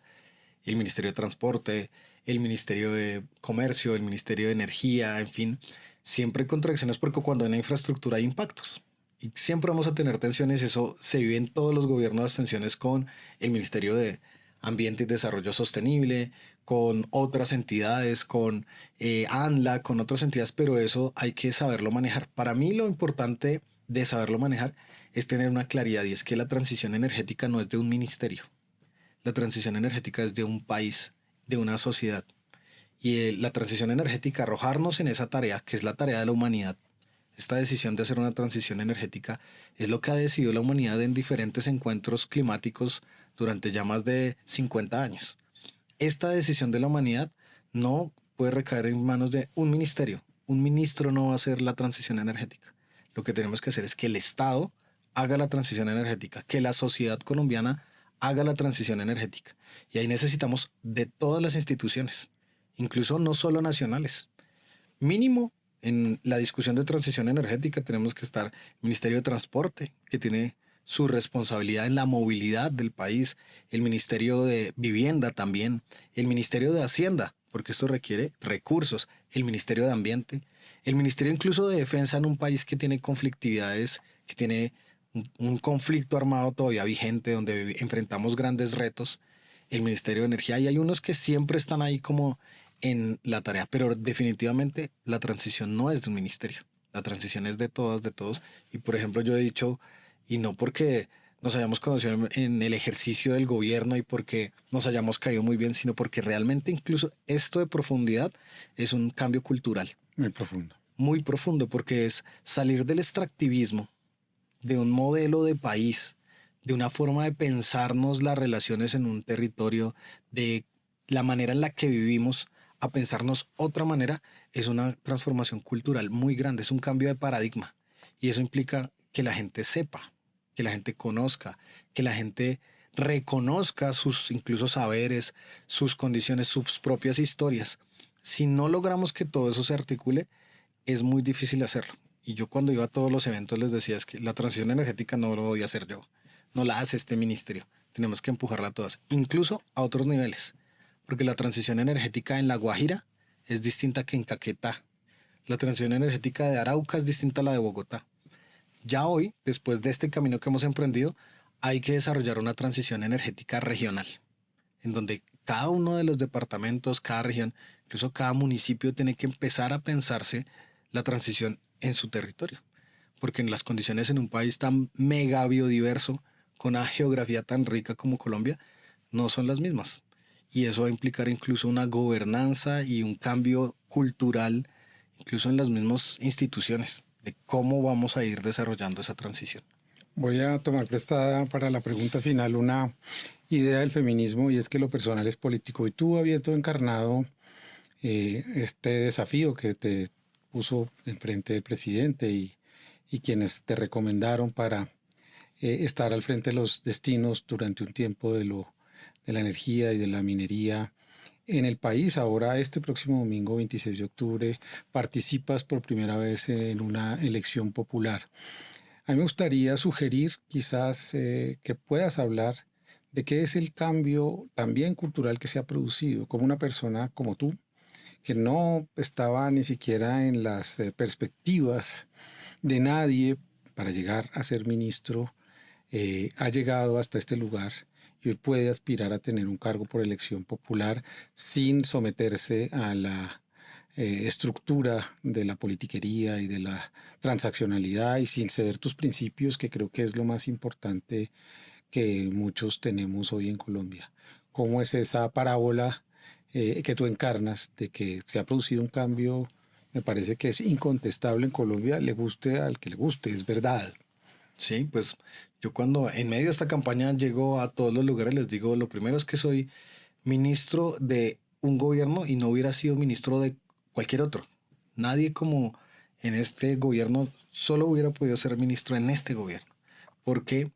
el Ministerio de Transporte, el Ministerio de Comercio, el Ministerio de Energía, en fin, siempre hay contradicciones porque cuando hay una infraestructura hay impactos. Y siempre vamos a tener tensiones, eso se vive en todos los gobiernos, las tensiones con el Ministerio de Ambiente y Desarrollo Sostenible, con otras entidades, con ANLA, con otras entidades, pero eso hay que saberlo manejar. Para mí lo importante de saberlo manejar es tener una claridad y es que la transición energética no es de un ministerio. La transición energética es de un país, de una sociedad. Y la transición energética, arrojarnos en esa tarea, que es la tarea de la humanidad, esta decisión de hacer una transición energética, es lo que ha decidido la humanidad en diferentes encuentros climáticos durante ya más de 50 años. Esta decisión de la humanidad no puede recaer en manos de un ministerio. Un ministro no va a hacer la transición energética. Lo que tenemos que hacer es que el Estado haga la transición energética, que la sociedad colombiana haga la transición energética. Y ahí necesitamos de todas las instituciones, incluso no solo nacionales. Mínimo en la discusión de transición energética tenemos que estar el Ministerio de Transporte, que tiene su responsabilidad en la movilidad del país, el Ministerio de Vivienda también, el Ministerio de Hacienda, porque esto requiere recursos, el Ministerio de Ambiente, el Ministerio incluso de Defensa en un país que tiene conflictividades, que tiene un conflicto armado todavía vigente, donde enfrentamos grandes retos, el Ministerio de Energía, y hay unos que siempre están ahí como en la tarea, pero definitivamente la transición no es de un ministerio, la transición es de todas, de todos, y por ejemplo yo he dicho, y no porque nos hayamos conocido en el ejercicio del gobierno y porque nos hayamos caído muy bien, sino porque realmente incluso esto de profundidad es un cambio cultural. Muy profundo. Muy profundo, porque es salir del extractivismo, de un modelo de país, de una forma de pensarnos las relaciones en un territorio, de la manera en la que vivimos, a pensarnos otra manera, es una transformación cultural muy grande, es un cambio de paradigma. Y eso implica que la gente sepa, que la gente conozca, que la gente reconozca sus incluso saberes, sus condiciones, sus propias historias. Si no logramos que todo eso se articule, es muy difícil hacerlo. Y yo cuando iba a todos los eventos les decía es que la transición energética no lo voy a hacer yo, no la hace este ministerio, tenemos que empujarla a todas, incluso a otros niveles, porque la transición energética en La Guajira es distinta que en Caquetá, la transición energética de Arauca es distinta a la de Bogotá. Ya hoy, después de este camino que hemos emprendido, hay que desarrollar una transición energética regional, en donde cada uno de los departamentos, cada región, incluso cada municipio tiene que empezar a pensarse la transición en su territorio. Porque en las condiciones en un país tan mega biodiverso, con una geografía tan rica como Colombia, no son las mismas. y eso va a implicar incluso una gobernanza y un cambio cultural, incluso en las mismas instituciones, de cómo vamos a ir desarrollando esa transición. Voy a tomar prestada para la pregunta final una idea del feminismo y es que lo personal es político. Y tú, habiendo encarnado este desafío que te puso enfrente del presidente y quienes te recomendaron para estar al frente de los destinos durante un tiempo de la energía y de la minería en el país. Ahora, este próximo domingo 26 de octubre, participas por primera vez en una elección popular. A mí me gustaría sugerir quizás que puedas hablar de qué es el cambio también cultural que se ha producido, como una persona como tú, que no estaba ni siquiera en las perspectivas de nadie para llegar a ser ministro, ha llegado hasta este lugar y hoy puede aspirar a tener un cargo por elección popular sin someterse a la estructura de la politiquería y de la transaccionalidad y sin ceder tus principios, que creo que es lo más importante que muchos tenemos hoy en Colombia. ¿Cómo es esa parábola que tú encarnas de que se ha producido un cambio? Me parece que es incontestable en Colombia, le guste al que le guste, es verdad. Sí, pues yo cuando en medio de esta campaña llego a todos los lugares les digo, lo primero es que soy ministro de un gobierno y no hubiera sido ministro de cualquier otro. Nadie como en este gobierno solo hubiera podido ser ministro en este gobierno, porque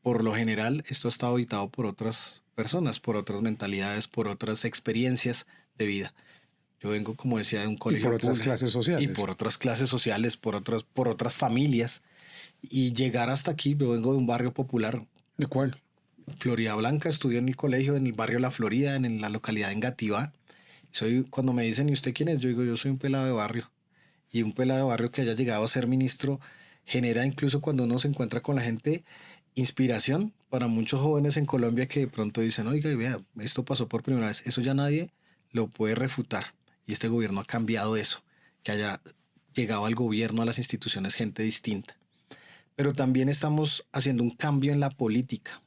por lo general esto está habitado por otras personas, por otras mentalidades, por otras experiencias de vida. Yo vengo, como decía, de un Y por colegio otras público clases y sociales. por otras clases sociales, por otras familias. Y llegar hasta aquí, yo vengo de un barrio popular, ¿De cuál? Florida Blanca, estudié en el colegio, en el barrio La Florida, en la localidad de Engativá. Cuando me dicen, ¿y usted quién es? Yo digo, yo soy un pelado de barrio. Y un pelado de barrio que haya llegado a ser ministro genera, incluso cuando uno se encuentra con la gente, inspiración para muchos jóvenes en Colombia que de pronto dicen, oiga, vea, esto pasó por primera vez. Eso ya nadie lo puede refutar. Y este gobierno ha cambiado eso, que haya llegado al gobierno, a las instituciones, gente distinta. Pero también estamos haciendo un cambio en la política.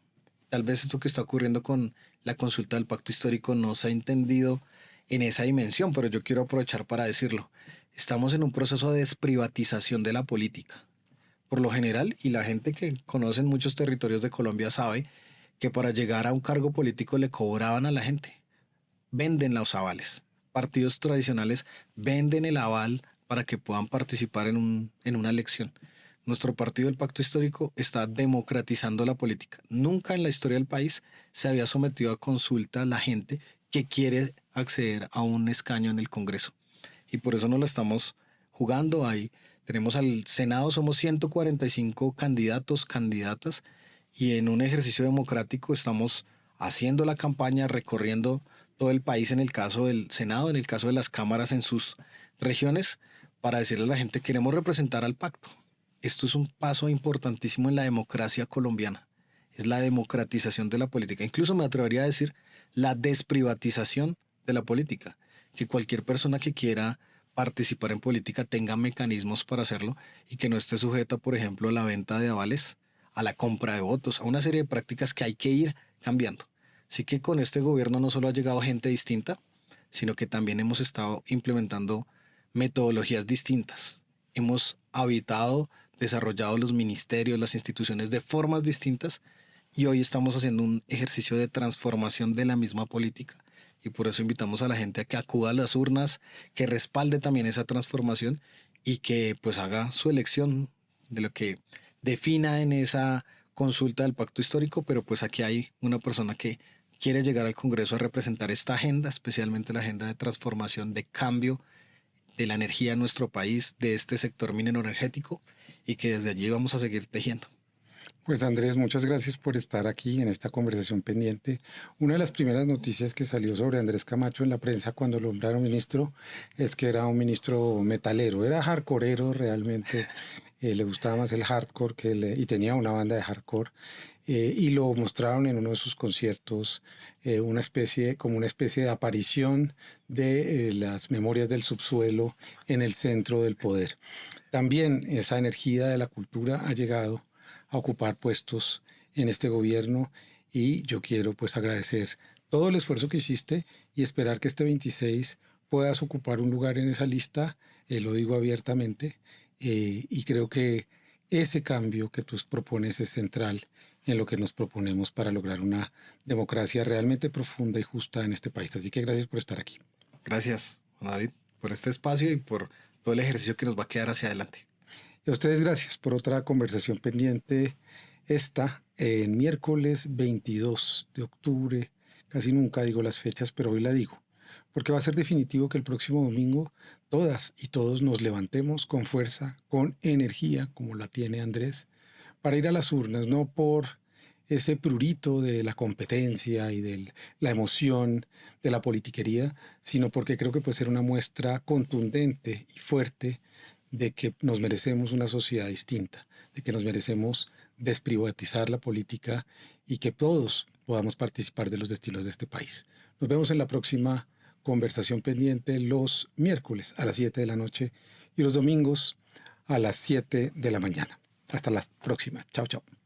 Tal vez esto que está ocurriendo con la consulta del pacto histórico no se ha entendido en esa dimensión, pero yo quiero aprovechar para decirlo. Estamos en un proceso de desprivatización de la política. Por lo general, y la gente que conoce en muchos territorios de Colombia sabe que para llegar a un cargo político le cobraban a la gente. Venden los avales. Partidos tradicionales venden el aval para que puedan participar en una elección. Nuestro partido, el Pacto Histórico, está democratizando la política. Nunca en la historia del país se había sometido a consulta a la gente que quiere acceder a un escaño en el Congreso. Y por eso no lo estamos jugando ahí. Tenemos al Senado, somos 145 candidatos, candidatas, y en un ejercicio democrático estamos haciendo la campaña, recorriendo todo el país en el caso del Senado, en el caso de las cámaras en sus regiones, para decirle a la gente queremos representar al pacto. Esto es un paso importantísimo en la democracia colombiana. Es la democratización de la política. Incluso me atrevería a decir la desprivatización de la política. Que cualquier persona que quiera participar en política tenga mecanismos para hacerlo y que no esté sujeta, por ejemplo, a la venta de avales, a la compra de votos, a una serie de prácticas que hay que ir cambiando. Así que con este gobierno no solo ha llegado gente distinta, sino que también hemos estado implementando metodologías distintas. Hemos habitado, desarrollado los ministerios, las instituciones de formas distintas y hoy estamos haciendo un ejercicio de transformación de la misma política. Y por eso invitamos a la gente a que acuda a las urnas, que respalde también esa transformación y que pues haga su elección de lo que defina en esa consulta del pacto histórico, pero pues aquí hay una persona que quiere llegar al Congreso a representar esta agenda, especialmente la agenda de transformación, de cambio de la energía en nuestro país, de este sector minero energético y que desde allí vamos a seguir tejiendo. Pues Andrés, muchas gracias por estar aquí en esta conversación pendiente. Una de las primeras noticias que salió sobre Andrés Camacho en la prensa cuando lo nombraron ministro es que era un ministro metalero, era hardcoreero realmente, le gustaba más el hardcore y tenía una banda de hardcore. Y lo mostraron en uno de sus conciertos, como una especie de aparición de las memorias del subsuelo en el centro del poder. También esa energía de la cultura ha llegado a ocupar puestos en este gobierno y yo quiero pues agradecer todo el esfuerzo que hiciste y esperar que este 26 puedas ocupar un lugar en esa lista, lo digo abiertamente, y creo que ese cambio que tú propones es central en lo que nos proponemos para lograr una democracia realmente profunda y justa en este país. Así que gracias por estar aquí. Gracias, Juan David, por este espacio y por todo el ejercicio que nos va a quedar hacia adelante. Y a ustedes gracias por otra conversación pendiente. Esta en miércoles 22 de octubre. Casi nunca digo las fechas, pero hoy la digo, porque va a ser definitivo que el próximo domingo todas y todos nos levantemos con fuerza, con energía, como la tiene Andrés, para ir a las urnas, no por ese prurito de la competencia y de la emoción de la politiquería, sino porque creo que puede ser una muestra contundente y fuerte de que nos merecemos una sociedad distinta, de que nos merecemos desprivatizar la política y que todos podamos participar de los destinos de este país. Nos vemos en la próxima conversación pendiente los miércoles a las 7 de la noche y los domingos a las 7 de la mañana. Hasta la próxima. Chao, chao.